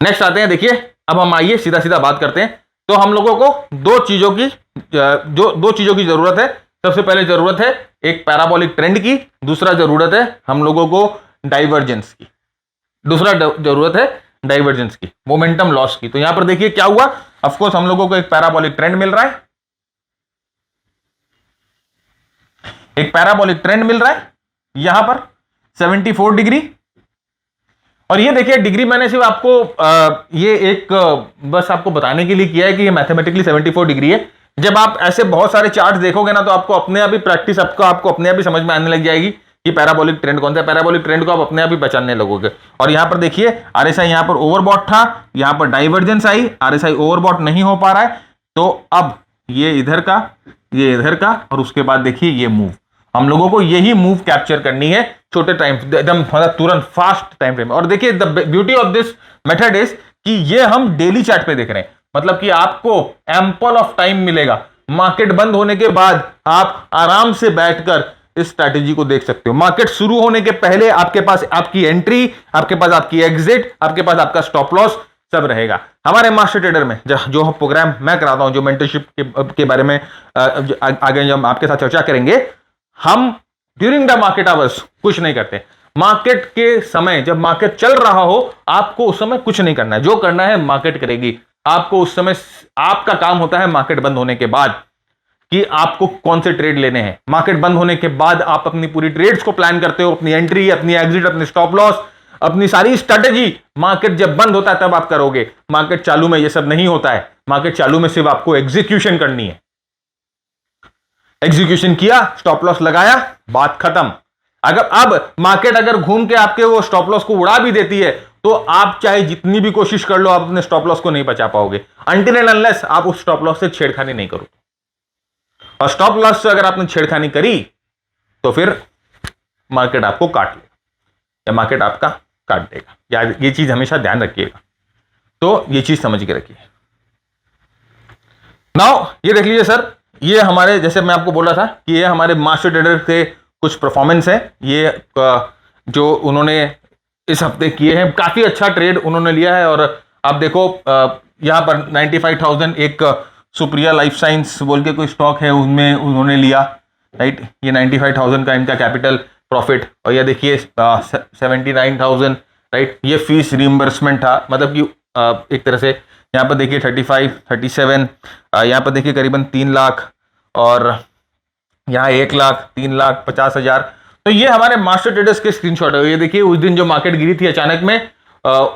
नेक्स्ट आते हैं, देखिए अब हम आइए सीधा सीधा बात करते हैं। तो हम लोगों को दो चीजों की जरूरत है। सबसे पहले जरूरत है एक पैराबोलिक ट्रेंड की, दूसरा जरूरत है हम लोगों को डाइवर्जेंस की, दूसरा जरूरत है डाइवर्जेंस की, मोमेंटम लॉस की। तो यहां पर देखिए क्या हुआ, ऑफ कोर्स हम लोगों को एक पैराबोलिक ट्रेंड मिल रहा है, एक पैराबोलिक ट्रेंड मिल रहा है यहां पर 74 डिग्री। और ये देखिए डिग्री मैंने सिर्फ आपको ये एक बस आपको बताने के लिए किया है कि ये मैथमेटिकली 74 डिग्री है। जब आप ऐसे बहुत सारे चार्ट्स देखोगे ना, तो आपको अपने आप ही प्रैक्टिस आपको अपने आप ही समझ में आने लग जाएगी कि पैराबोलिक ट्रेंड कौन सा है। पैराबोलिक ट्रेंड को आप अपने आप ही पहचानने लगोगे। और यहां पर देखिए आरएसआई यहां पर ओवरबॉट था, यहां पर डाइवर्जेंस आई, आरएसआई ओवरबॉट नहीं हो पा रहा है, तो अब ये इधर का, ये इधर का, और उसके बाद देखिए ये मूव। हम लोगों को यही मूव कैप्चर करनी है छोटे टाइम, एकदम तुरंत फास्ट टाइम फ्रेम। और देखिए the beauty of this method is कि ये हम डेली चार्ट पे देख रहे हैं, मतलब कि आपको एम्पल ऑफ टाइम मिलेगा। मार्केट बंद होने के बाद आप आराम से बैठकर इस स्ट्रैटेजी को देख सकते हो। मार्केट शुरू होने के पहले आपके पास आपकी एंट्री, आपके पास आपकी एग्जिट, आपके पास आपका स्टॉप लॉस सब रहेगा। हमारे मास्टर ट्रेडर में जो प्रोग्राम मैं कराता हूं, जो मेंटरशिप के बारे में आगे जब आपके साथ चर्चा करेंगे, हम ड्यूरिंग द मार्केट आवर्स कुछ नहीं करते। मार्केट के समय जब मार्केट चल रहा हो, आपको उस समय कुछ नहीं करना है, जो करना है मार्केट करेगी। आपको उस समय आपका काम होता है मार्केट बंद होने के बाद कि आपको कौन से ट्रेड लेने हैं। मार्केट बंद होने के बाद आप अपनी पूरी ट्रेड्स को प्लान करते हो, अपनी एंट्री, अपनी एग्जिट, अपनी स्टॉप लॉस, अपनी सारी स्ट्रेटेजी मार्केट जब बंद होता है तब आप करोगे। मार्केट चालू में यह सब नहीं होता है। मार्केट चालू में सिर्फ आपको एग्जीक्यूशन करनी है। एग्जीक्यूशन किया, स्टॉप लॉस लगाया, बात खत्म। अब मार्केट अगर घूम के आपके वो स्टॉप लॉस को उड़ा भी देती है, तो आप चाहे जितनी भी कोशिश कर लो, आप अपने स्टॉप लॉस को नहीं बचा पाओगे, अनटिल एंड अनलेस आप उस स्टॉप लॉस से छेड़खानी नहीं करो। और स्टॉप लॉस से अगर आपने छेड़खानी करी, तो फिर मार्केट आपको काट लेगा, या मार्केट आपका काट देगा। याद ये चीज हमेशा ध्यान रखिएगा। तो ये चीज समझ के रखिए। नाउ ये देख लीजिए सर, ये हमारे, जैसे मैं आपको बोला था कि ये हमारे मास्टर ट्रेडर के कुछ परफॉर्मेंस है। ये जो उन्होंने इस हफ्ते किए हैं, काफी अच्छा ट्रेड उन्होंने लिया है। और आप देखो यहां पर 95,000 एक सुप्रिया लाइफ साइंस बोल के कोई स्टॉक है, उनमें उन्होंने लिया, राइट। ये 95,000 का इनका कैपिटल प्रॉफिट। और ये देखिए 79,000, राइट। ये फीस रिइंबर्समेंट था, मतलब कि एक तरह से यहाँ पर देखिए 35, 37, यहाँ पर देखिए करीबन 3 लाख, और यहाँ 1 लाख, 3,50,000। तो ये हमारे मास्टर ट्रेडर्स के स्क्रीनशॉट है। ये देखिए उस दिन जो मार्केट गिरी थी अचानक में,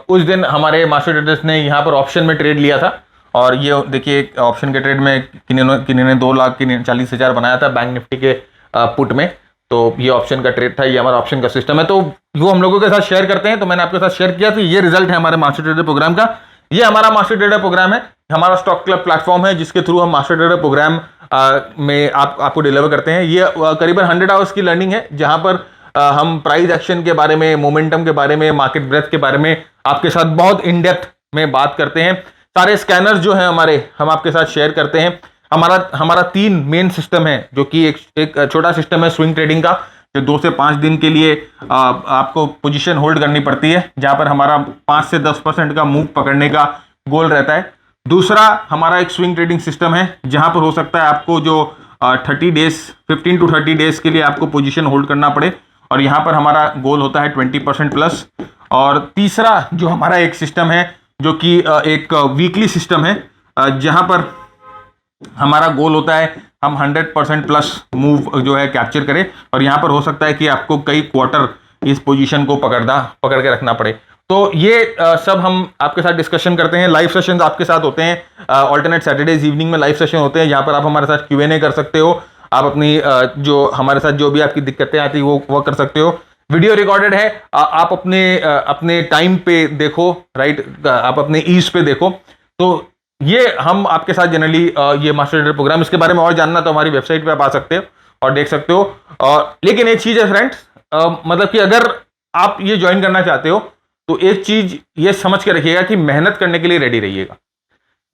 उस दिन हमारे मास्टर ट्रेडर्स ने यहाँ पर ऑप्शन में ट्रेड लिया था। और ये देखिए ऑप्शन के ट्रेड में किन्हीं ने 2,40,000 बनाया था बैंक निफ्टी के पुट में। तो ये ऑप्शन का ट्रेड था, ये हमारा ऑप्शन का सिस्टम है। तो वो हम लोगों के साथ शेयर करते हैं, तो मैंने आपके साथ शेयर किया। तो ये रिजल्ट है हमारे मास्टर ट्रेडर प्रोग्राम का। ये हमारा मास्टर ट्रेडर प्रोग्राम है, हमारा स्टॉक क्लब प्लेटफॉर्म है जिसके थ्रू हम मास्टर ट्रेडर प्रोग्राम में आपको डिलीवर करते हैं। ये करीबन 100 आवर्स की लर्निंग है, जहां पर हम प्राइस एक्शन के बारे में, मोमेंटम के बारे में, मार्केट ब्रेथ के बारे में आपके साथ बहुत इन डेप्थ में बात करते हैं। सारे स्कैनर्स जो हैं हमारे, हम आपके साथ शेयर करते हैं। हमारा 3 मेन सिस्टम है, जो कि एक छोटा सिस्टम है स्विंग ट्रेडिंग का, जो 2 से 5 दिन के लिए आपको पोजीशन होल्ड करनी पड़ती है, जहां पर हमारा 5 से 10% का मूव पकड़ने का गोल रहता है। दूसरा हमारा एक स्विंग ट्रेडिंग सिस्टम है, जहां पर हो सकता है आपको जो 30 डेज 15 to 30 डेज के लिए आपको पोजीशन होल्ड करना पड़े, और यहां पर हमारा गोल होता है 20% प्लस। और तीसरा जो हमारा एक सिस्टम है, जो कि एक वीकली सिस्टम है, जहां पर हमारा गोल होता है हम 100% प्लस मूव जो है कैप्चर करें, और यहां पर हो सकता है कि आपको कई क्वार्टर इस पोजीशन को पकड़ के रखना पड़े। तो ये सब हम आपके साथ डिस्कशन करते हैं। लाइव सेशंस आपके साथ होते हैं, ऑल्टरनेट सैटरडेज इवनिंग में लाइव सेशन होते हैं, जहां पर आप हमारे साथ Q&A कर सकते हो। आप अपनी जो हमारे साथ जो भी आपकी दिक्कतें आती है वो कर सकते हो। वीडियो रिकॉर्डेड है, आप अपने टाइम पे देखो, राइट, आप इस ईज पे देखो। तो ये हम आपके साथ जनरली ये मास्टर ट्रेडर प्रोग्राम, इसके बारे में और जानना तो हमारी वेबसाइट पे आप आ सकते हो और देख सकते हो। लेकिन एक चीज है फ्रेंड्स, मतलब कि अगर आप ये ज्वाइन करना चाहते हो तो एक चीज ये समझ के रखिएगा कि मेहनत करने के लिए रेडी रहिएगा।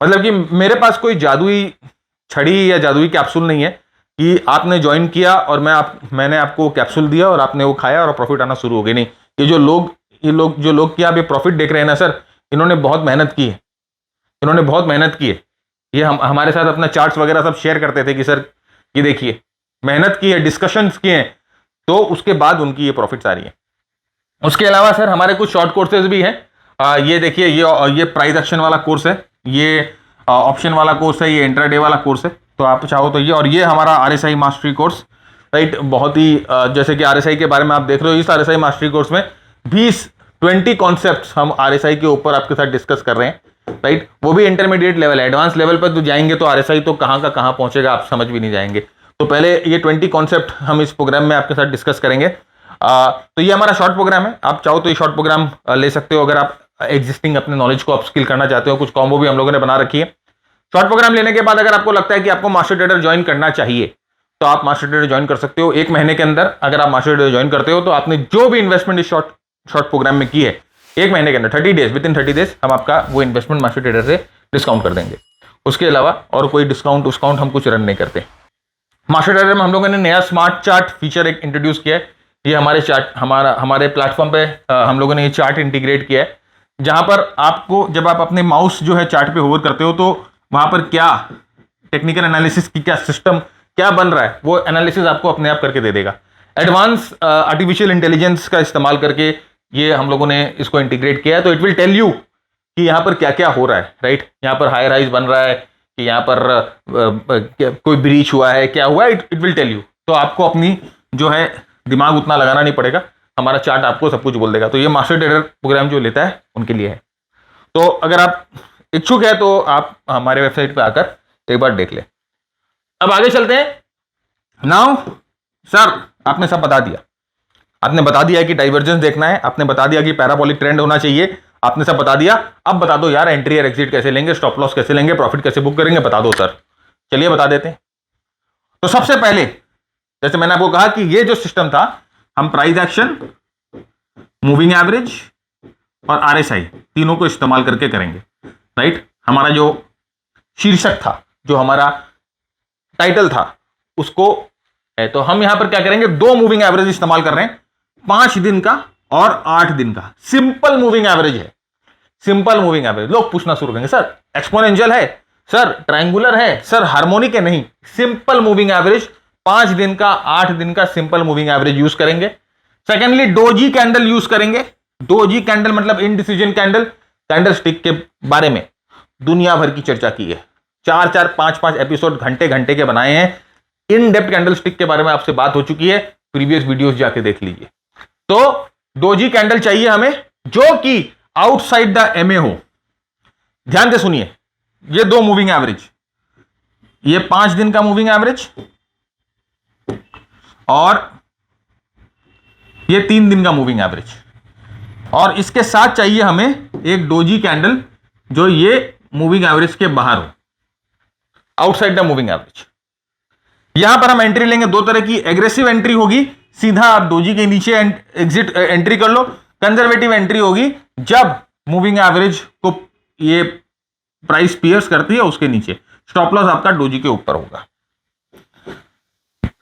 मतलब कि मेरे पास कोई जादुई छड़ी या जादुई कैप्सूल नहीं है कि आपने ज्वाइन किया और मैंने आपको कैप्सूल दिया और आपने वो खाया और प्रॉफिट आना शुरू हो गया। नहीं, ये जो लोग कि आप ये प्रॉफिट देख रहे हैं ना सर, इन्होंने बहुत मेहनत की है, इन्होंने बहुत मेहनत की है। ये हमारे साथ अपना चार्ट्स वगैरह सब शेयर करते थे कि सर ये देखिए मेहनत की है, डिस्कशंस किए हैं, तो उसके बाद उनकी ये प्रॉफिट्स आ रही है। उसके अलावा सर हमारे कुछ शॉर्ट कोर्सेज भी हैं। ये देखिए ये प्राइस एक्शन वाला कोर्स है, ये ऑप्शन वाला कोर्स है, ये इंट्राडे वाला कोर्स है। तो आप चाहो तो ये, और ये हमारा RSI मास्टरी कोर्स, राइट। बहुत ही जैसे कि RSI के बारे में आप देख रहे हो, इस RSI मास्टरी कोर्स में 20 कॉन्सेप्ट्स हम RSI के ऊपर आपके साथ डिस्कस कर रहे हैं, राइट। वो भी इंटरमीडिएट लेवल है, एडवांस लेवल पर तो जाएंगे तो RSI तो कहाँ का कहाँ पहुंचेगा आप समझ भी नहीं जाएंगे। तो पहले ये 20 कॉन्सेप्ट हम इस प्रोग्राम में आपके साथ डिस्कस करेंगे। तो ये हमारा शॉर्ट प्रोग्राम है, आप चाहो तो ये शॉर्ट प्रोग्राम ले सकते हो। अगर आप एग्जिस्टिंग अपने नॉलेज को अपस्किल करना चाहते हो, कुछ कॉम्बो भी हम लोगों ने बना रखी है। शॉर्ट प्रोग्राम लेने के बाद अगर आपको लगता है कि आपको मास्टर ट्रेडर ज्वाइन करना चाहिए, तो आप मास्टर ट्रेडर ज्वाइन कर सकते हो। 1 महीने के अंदर अगर आप मास्टर ट्रेडर ज्वाइन करते हो, तो आपने जो भी इन्वेस्टमेंट इस शॉर्ट प्रोग्राम में की है, 1 महीने के अंदर 30 डेज, विद इन 30 डेज हम आपका वो इन्वेस्टमेंट मास्टर ट्रेडर से डिस्काउंट कर देंगे। उसके अलावा और कोई डिस्काउंट हम कुछ रन नहीं करते। मास्टर ट्रेडर में हम लोगों ने नया स्मार्ट चार्ट फीचर एक इंट्रोड्यूस किया है। ये हमारे चार्ट हमारे प्लेटफॉर्म पे हम लोगों ने ये चार्ट इंटीग्रेट किया है, जहां पर आपको जब आप अपने माउस जो है चार्ट पे होवर करते हो, तो वहां पर क्या टेक्निकल एनालिसिस की क्या सिस्टम क्या बन रहा है, वो एनालिसिस आपको अपने आप करके दे देगा। एडवांस आर्टिफिशियल इंटेलिजेंस का इस्तेमाल करके ये हम लोगों ने इसको इंटीग्रेट किया है। तो इट विल टेल यू कि यहाँ पर क्या क्या हो रहा है, राइट। यहाँ पर हाई राइज बन रहा है कि यहाँ पर कोई ब्रीच हुआ है, क्या हुआ है, इट विल टेल यू। तो आपको अपनी जो है दिमाग उतना लगाना नहीं पड़ेगा, हमारा चार्ट आपको सब कुछ बोल देगा। तो ये मास्टर ट्रेडर प्रोग्राम जो लेता है उनके लिए है। तो अगर आप इच्छुक है तो आप हमारे वेबसाइट पे आकर एक बार देख ले। अब आगे चलते हैं। नाउ सर आपने सब बता दिया, आपने बता दिया कि डाइवर्जेंस देखना है, आपने बता दिया कि पैराबोलिक ट्रेंड होना चाहिए, आपने सब बता दिया। अब बता दो यार एंट्री और एग्जिट कैसे लेंगे, स्टॉप लॉस कैसे लेंगे, प्रॉफिट कैसे बुक करेंगे, बता दो सर। चलिए बता देते हैं। तो सबसे पहले जैसे मैंने आपको कहा कि ये जो सिस्टम था, हम प्राइस एक्शन, मूविंग एवरेज और RSI तीनों को इस्तेमाल करके करेंगे, राइट। हमारा जो शीर्षक था, जो हमारा टाइटल था, उसको है। तो हम यहां पर क्या करेंगे, 2 मूविंग एवरेज इस्तेमाल कर रहे हैं, 5 दिन का और 8 दिन का। सिंपल मूविंग एवरेज है, सिंपल मूविंग एवरेज। लोग पूछना शुरू करेंगे सर एक्सपोनेंशियल है, सर ट्रायंगुलर है, सर हार्मोनिक है। नहीं, सिंपल मूविंग एवरेज, 5 दिन का 8 दिन का सिंपल मूविंग एवरेज यूज करेंगे। सेकेंडली डोजी कैंडल यूज करेंगे। डोजी कैंडल मतलब इनडिसीजन कैंडल। कैंडल स्टिक के बारे में दुनिया भर की चर्चा की है, 4-4, 5-5 एपिसोड घंटे घंटे के बनाए हैं। इन डेप्थ कैंडल स्टिक के बारे में आपसे बात हो चुकी है। प्रीवियस वीडियोस जाके देख लीजिए। तो डोजी कैंडल चाहिए हमें जो कि आउटसाइड द एमए हो। ध्यान से सुनिए, ये 2 मूविंग एवरेज, ये 5 दिन का मूविंग एवरेज और ये 3 दिन का मूविंग एवरेज, और इसके साथ चाहिए हमें एक डोजी कैंडल जो ये मूविंग एवरेज के बाहर हो, आउटसाइड द मूविंग एवरेज। यहां पर हम एंट्री लेंगे 2 तरह की। एग्रेसिव एंट्री होगी, सीधा आप डोजी के नीचे एग्जिट एंट्री कर लो। कंजर्वेटिव एंट्री होगी जब मूविंग एवरेज को ये प्राइस पियर्स करती है उसके नीचे। स्टॉप लॉस आपका डोजी के ऊपर होगा।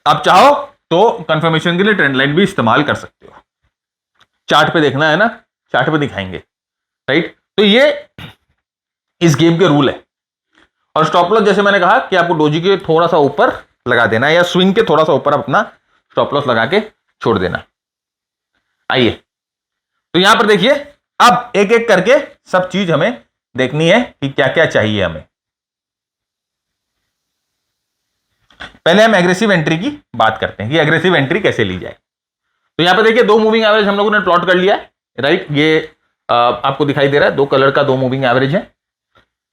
आप चाहो तो कंफर्मेशन के लिए ट्रेंड लाइन भी इस्तेमाल कर सकते हो। चार्ट पे देखना है ना, चार्ट पे दिखाएंगे, राइट। तो ये इस गेम के रूल है। और स्टॉप लॉस जैसे मैंने कहा कि आपको डोजी के थोड़ा सा ऊपर लगा देना है, या स्विंग के थोड़ा सा ऊपर अपना स्टॉप लॉस लगा के छोड़ देना। आइए, तो यहां पर देखिए, अब एक एक करके सब चीज हमें देखनी है कि क्या क्या चाहिए हमें। पहले हम एग्रेसिव एंट्री की बात करते हैं कि एग्रेसिव एंट्री कैसे ली जाए। तो यहां पर देखिए 2 मूविंग एवरेज हम लोगों ने प्लॉट कर लिया है, राइट। ये आपको दिखाई दे रहा है 2 कलर का 2 मूविंग एवरेज है।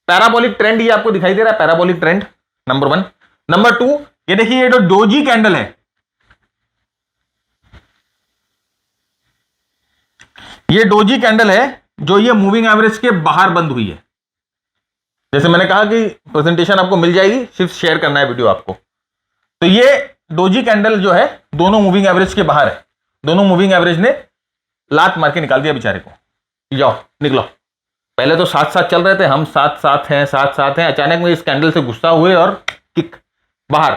पैराबोलिक ट्रेंड ये आपको दिखाई दे रहा है, पैराबोलिक ट्रेंड नंबर 1। नंबर 2, ये देखिए ये जो डोजी कैंडल है, ये डोजी कैंडल है जो ये मूविंग एवरेज के बाहर बंद हुई है। जैसे मैंने कहा कि प्रेजेंटेशन आपको मिल जाएगी, सिर्फ शेयर करना है वीडियो आपको। तो ये डोजी कैंडल जो है दोनों मूविंग एवरेज के बाहर है। दोनों मूविंग एवरेज ने लात मार के निकाल दिया बेचारे को, जाओ निकलो। पहले तो साथ साथ चल रहे थे, हम साथ साथ हैं साथ साथ हैं, अचानक में इस कैंडल से गुस्सा हुए और किक बाहर।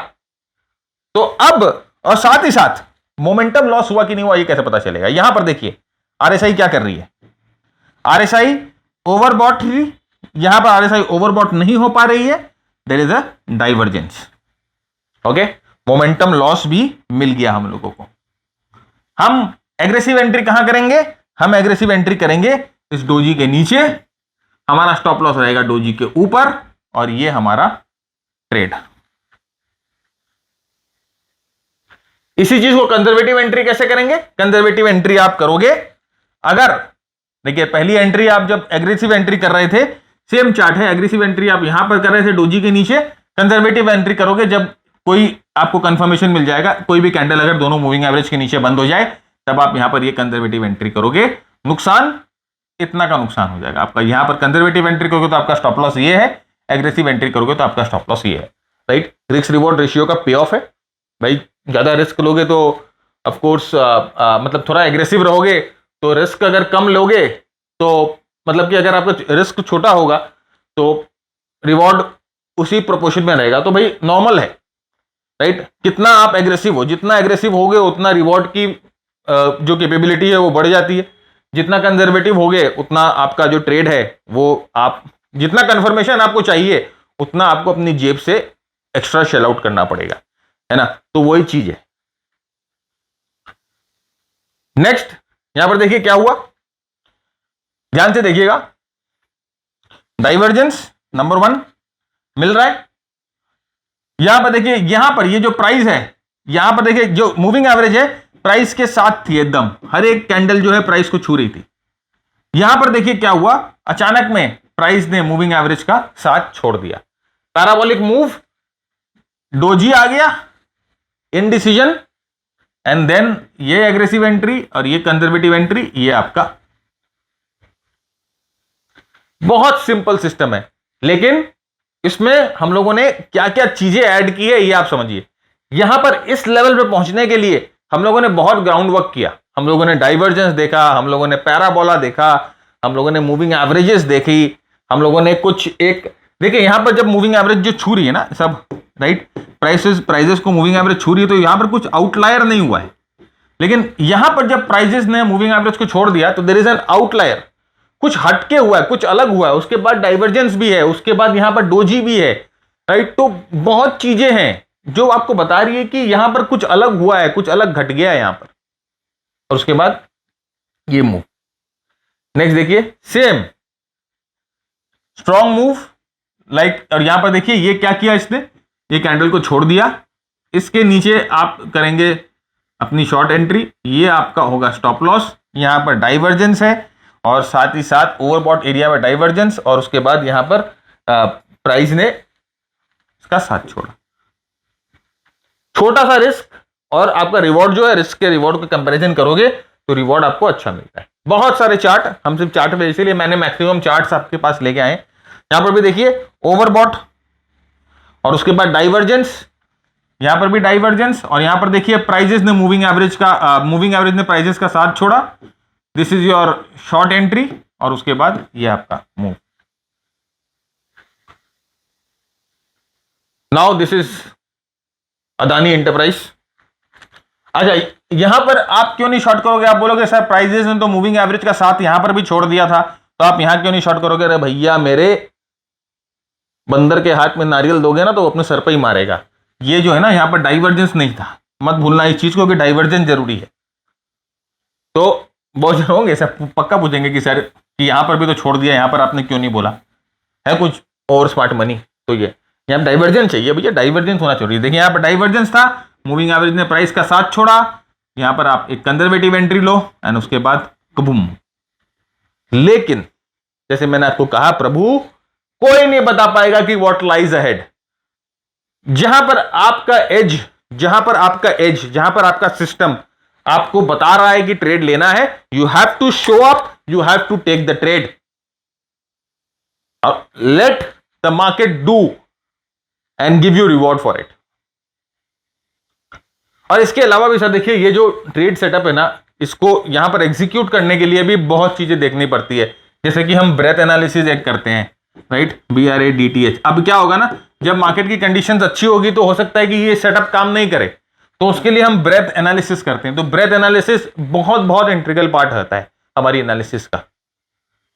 तो अब और साथ ही साथ मोमेंटम लॉस हुआ कि नहीं हुआ ये कैसे पता चलेगा। यहां पर देखिए आरएसआई क्या कर रही है, आरएसआई ओवरबॉट ही, यहां पर आरएसआई ओवरबॉट नहीं हो पा रही है, there is a divergence. Okay, momentum loss भी मिल गया हम लोगों को। हम एग्रेसिव एंट्री कहां करेंगे, हम एग्रेसिव एंट्री करेंगे इस डोजी के नीचे, हमारा स्टॉप लॉस रहेगा डोजी के ऊपर, और ये हमारा ट्रेड। इसी चीज को कंजर्वेटिव एंट्री कैसे करेंगे। कंजर्वेटिव एंट्री आप करोगे, अगर देखिए पहली एंट्री आप जब एग्रेसिव एंट्री कर रहे थे, सेम चार्ट है, एग्रेसिव एंट्री आप यहां पर कर रहे थे डोजी के नीचे। कंजर्वेटिव एंट्री करोगे जब कोई आपको कंफर्मेशन मिल जाएगा, कोई भी कैंडल अगर दोनों मूविंग एवरेज के नीचे बंद हो जाए, तब आप यहां पर ये कंजर्वेटिव एंट्री करोगे। नुकसान इतना का नुकसान हो जाएगा आपका। यहां पर कंजर्वेटिव एंट्री करोगे तो आपका स्टॉप लॉस ये है, एग्रेसिव एंट्री करोगे तो आपका स्टॉप लॉस ये है, राइट। रिस्क रिवॉर्ड रेशियो का पे ऑफ है भाई। ज्यादा रिस्क लोगे तो ऑफ कोर्स मतलब थोड़ा एग्रेसिव रहोगे तो रिस्क अगर कम लोगे तो मतलब कि अगर आपका रिस्क छोटा होगा तो रिवॉर्ड उसी प्रोपोर्शन में रहेगा, तो भाई नॉर्मल है, राइट। कितना आप एग्रेसिव हो, जितना एग्रेसिव होगे उतना रिवॉर्ड की जो कैपेबिलिटी है वो बढ़ जाती है। जितना कंजर्वेटिव होगे उतना आपका जो ट्रेड है वो आप जितना कंफर्मेशन आपको चाहिए उतना आपको अपनी जेब से एक्स्ट्रा शेल आउट करना पड़ेगा, है ना। तो वही चीज है। नेक्स्ट यहां पर देखिए क्या हुआ, ध्यान से देखिएगा। डाइवर्जेंस नंबर 1 मिल रहा है। यहां पर देखिए, यहां पर ये जो प्राइस है, यहां पर देखिए जो मूविंग एवरेज है प्राइस के साथ थी एकदम, हर एक कैंडल जो है प्राइस को छू रही थी। यहां पर देखिए क्या हुआ, अचानक में प्राइस ने मूविंग एवरेज का साथ छोड़ दिया। पैराबोलिक मूव, डोजी आ गया, इनडिसीजन, एंड देन ये एग्रेसिव एंट्री और ये कंजर्वेटिव एंट्री, ये आपका बहुत सिंपल सिस्टम है। लेकिन इसमें हम लोगों ने क्या क्या चीजें ऐड की है ये आप समझिए। यहां पर इस लेवल पे पहुंचने के लिए हम लोगों ने बहुत ग्राउंड वर्क किया। हम लोगों ने डाइवर्जेंस देखा, हम लोगों ने पैराबोला देखा, हम लोगों ने मूविंग एवरेजेस देखी, हम लोगों ने कुछ एक देखिए यहां पर जब मूविंग एवरेज जो छू रही है ना सब, राइट, प्राइसेस को मूविंग एवरेज छू रही है तो यहां पर कुछ आउटलायर नहीं हुआ है। लेकिन यहां पर जब प्राइसेस ने मूविंग एवरेज को छोड़ दिया तो देयर इज एन आउटलायर, कुछ हटके हुआ है, कुछ अलग हुआ है। उसके बाद डाइवर्जेंस भी है, उसके बाद यहां पर डोजी भी है, राइट। तो बहुत चीजें हैं जो आपको बता रही है कि यहां पर कुछ अलग हुआ है, कुछ अलग घट गया है यहां पर। और उसके बाद ये मूव। नेक्स्ट देखिए सेम स्ट्रॉन्ग मूव, लाइक, और यहां पर देखिए ये क्या किया इसने, ये कैंडल को छोड़ दिया। इसके नीचे आप करेंगे अपनी शॉर्ट एंट्री, ये आपका होगा स्टॉप लॉस, यहां पर डाइवर्जेंस है और साथ ही साथ ओवरबॉट एरिया में डाइवर्जेंस, और उसके बाद यहां पर प्राइस ने इसका साथ छोड़ा। छोटा सा रिस्क और आपका रिवॉर्ड जो है, रिस्क के रिवॉर्ड का कंपैरिजन करोगे तो रिवॉर्ड आपको अच्छा मिलता है। बहुत सारे चार्ट, हम सिर्फ चार्ट पे, इसीलिए मैंने मैक्सिमम चार्ट्स आपके पास लेके आए। यहां पर भी देखिए ओवरबॉट और उसके बाद डाइवर्जेंस, यहां पर भी डाइवर्जेंस, और यहां पर देखिए प्राइजेस ने मूविंग एवरेज ने प्राइजेस का साथ छोड़ा। This is your short entry और उसके बाद ये आपका move. Now this is Adani enterprise. अच्छा, यहां पर आप क्यों नहीं शॉर्ट करोगे? आप बोलोगे सर प्राइजेस ने तो मूविंग एवरेज का साथ यहां पर भी छोड़ दिया था, तो आप यहां क्यों नहीं शॉर्ट करोगे? अरे भैया, मेरे बंदर के हाथ में नारियल दोगे ना तो वो अपने सर पर ही मारेगा। ये जो है ना, यहां पर डाइवर्जेंस नहीं था, मत भूलना इस चीज को कि डाइवर्जेंस जरूरी है। तो बहुत जन होंगे सर पक्का पूछेंगे कि सर कि यहां पर भी तो छोड़ दिया, यहां पर आपने क्यों नहीं बोला? है कुछ और स्मार्ट मनी? तो ये यहां डाइवर्जेंस चाहिए भैया, डाइवर्जेंस होना चाहिए। देखिए यहां पर डाइवर्जेंस था, मूविंग एवरेज ने प्राइस का साथ छोड़ा, यहां पर आप एक कंजर्वेटिव एंट्री लो एंड उसके बाद कबूम। लेकिन जैसे मैंने आपको कहा, प्रभु कोई नहीं बता पाएगा कि व्हाट लाइज अहेड। जहां पर आपका एज, जहां पर आपका सिस्टम आपको बता रहा है कि ट्रेड लेना है, you have to show up, you have to take the trade, let the market do and give you reward for it. और इसके अलावा भी सर देखिए, ये जो ट्रेड सेटअप है ना, इसको यहां पर एग्जीक्यूट करने के लिए भी बहुत चीजें देखनी पड़ती है। जैसे कि हम ब्रेथ एनालिसिस एक करते हैं, राइट, BRADTH। अब क्या होगा ना, जब मार्केट की कंडीशंस अच्छी होगी तो हो सकता है कि ये सेटअप काम नहीं करे, तो उसके लिए हम ब्रेथ एनालिसिस करते हैं। तो ब्रेथ एनालिसिस बहुत बहुत इंटीग्रल पार्ट होता है हमारी एनालिसिस का,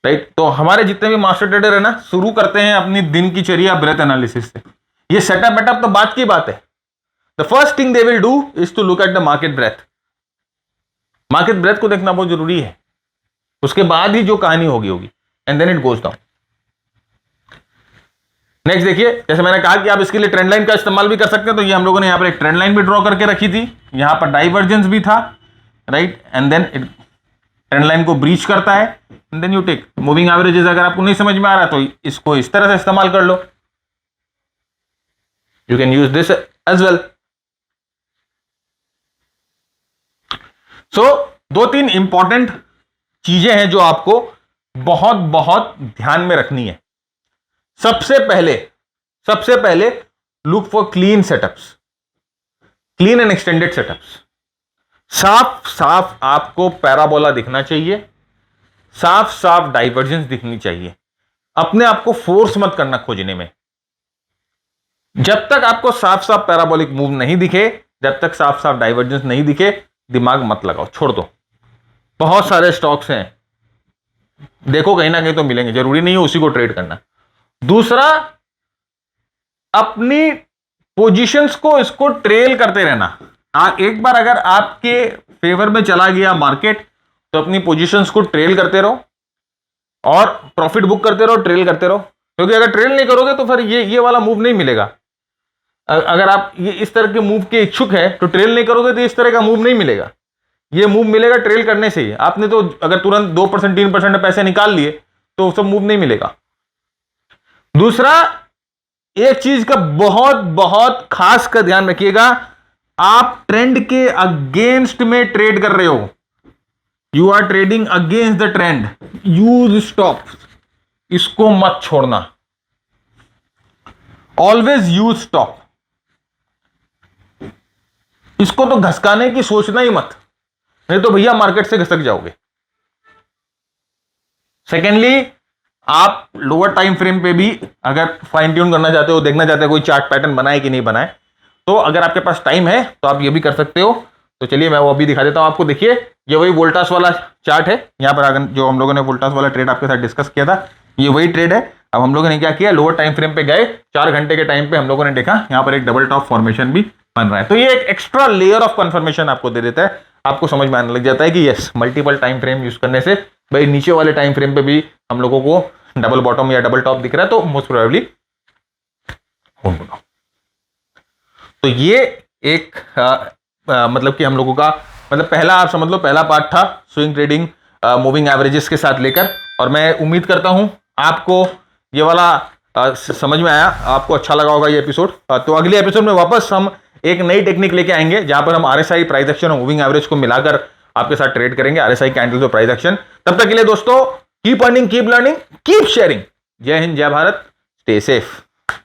राइट। तो हमारे जितने भी मास्टर ट्रेडर है ना, शुरू करते हैं अपनी दिन की चर्या ब्रेथ एनालिसिस से। ये सेटअप वेटअप तो बात की बात है। The first thing they will do is to look at the market breadth. Market breadth को देखना बहुत जरूरी है, उसके बाद ही जो कहानी होगी and then it goes down. Next देखिए, जैसे मैंने कहा कि आप इसके लिए ट्रेंड लाइन का इस्तेमाल भी कर सकते हैं, तो ये हम लोगों ने यहां पर एक ट्रेंड लाइन भी ड्रॉ करके रखी थी, यहां पर डाइवर्जेंस भी था, right, and then it trend line को ब्रीच करता है and then you take moving averages. अगर आपको नहीं समझ में आ रहा तो इसको इस तरह से इस्तेमाल कर लो, you can use this as well. So 2-3 important चीजें हैं जो आपको बहुत बहुत ध्यान में रखनी है। सबसे पहले look for clean setups, clean and extended setups. साफ साफ आपको पैराबोला दिखना चाहिए, साफ साफ डाइवर्जेंस दिखनी चाहिए। अपने आप को फोर्स मत करना खोजने में। जब तक आपको साफ साफ पैराबोलिक मूव नहीं दिखे, जब तक साफ साफ डाइवर्जेंस नहीं दिखे, दिमाग मत लगाओ, छोड़ दो। बहुत सारे स्टॉक्स हैं, देखो कहीं ना कहीं तो मिलेंगे, जरूरी नहीं है उसी को ट्रेड करना। दूसरा, अपनी पोजीशंस को इसको ट्रेल करते रहना। एक बार अगर आपके फेवर में चला गया मार्केट, तो अपनी पोजीशंस को ट्रेल करते रहो और प्रॉफिट बुक करते रहो, ट्रेल करते रहो। क्योंकि अगर ट्रेल नहीं करोगे तो फिर ये वाला मूव नहीं मिलेगा। अगर आप ये इस तरह के मूव के इच्छुक है तो ट्रेल नहीं करोगे तो इस तरह का मूव नहीं मिलेगा। ये मूव मिलेगा ट्रेल करने से ही। आपने तो अगर तुरंत 2% 3% पैसे निकाल लिए तो सब मूव नहीं मिलेगा। दूसरा, एक चीज का बहुत बहुत खास का ध्यान रखिएगा, आप ट्रेंड के अगेंस्ट में ट्रेड कर रहे हो, you are trading against the trend, use stop, इसको मत छोड़ना, ऑलवेज यूज स्टॉप। इसको तो घसकाने की सोचना ही मत, नहीं तो भैया मार्केट से घसक जाओगे। सेकेंडली, आप लोअर टाइम फ्रेम पे भी अगर फाइन ट्यून करना चाहते हो, देखना चाहते हो कोई चार्ट पैटर्न बनाए कि नहीं बनाए, तो अगर आपके पास टाइम है तो आप ये भी कर सकते हो। तो चलिए मैं वो अभी दिखा देता हूं आपको। देखिए, ये वही वोल्टास वाला चार्ट है। यहां पर अगर जो हम लोगों ने वोल्टास वाला ट्रेड आपके साथ डिस्कस किया था, ये वही ट्रेड है। अब हम लोगों ने क्या किया, लोअर टाइम फ्रेम पे गए, 4 घंटे के टाइम पे हम लोगों ने देखा यहां पर एक डबल टॉप फॉर्मेशन भी बन रहा है। तो ये एक एक्स्ट्रा लेयर ऑफ कंफर्मेशन आपको दे देता है, आपको समझ में आने लग जाता है कि yes, multiple time frame use करने से भाई नीचे वाले टाइम फ्रेम पे भी हम लोगों को डबल बॉटम या डबल टॉप दिख रहा है, तो मोस्ट प्रोबेबली होगा। तो ये एक मतलब कि हम लोगों का मतलब पहला आप समझ लो पहला पार्ट था स्विंग ट्रेडिंग मूविंग एवरेजेस के साथ लेकर, और मैं उम्मीद करता हूं आपको ये वाला समझ में आया, आपको अच्छा लगा होगा ये एपिसोड। तो अगले एपिसोड में वापस हम एक नई टेक्निक लेके आएंगे जहां पर हम आरएसआई प्राइस एक्शन और मूविंग एवरेज को मिलाकर आपके साथ ट्रेड करेंगे, आरएसआई कैंडल्स और प्राइस एक्शन। तब तक के लिए दोस्तों keep earning, keep learning, keep sharing. जय हिंद, जय भारत, स्टे सेफ।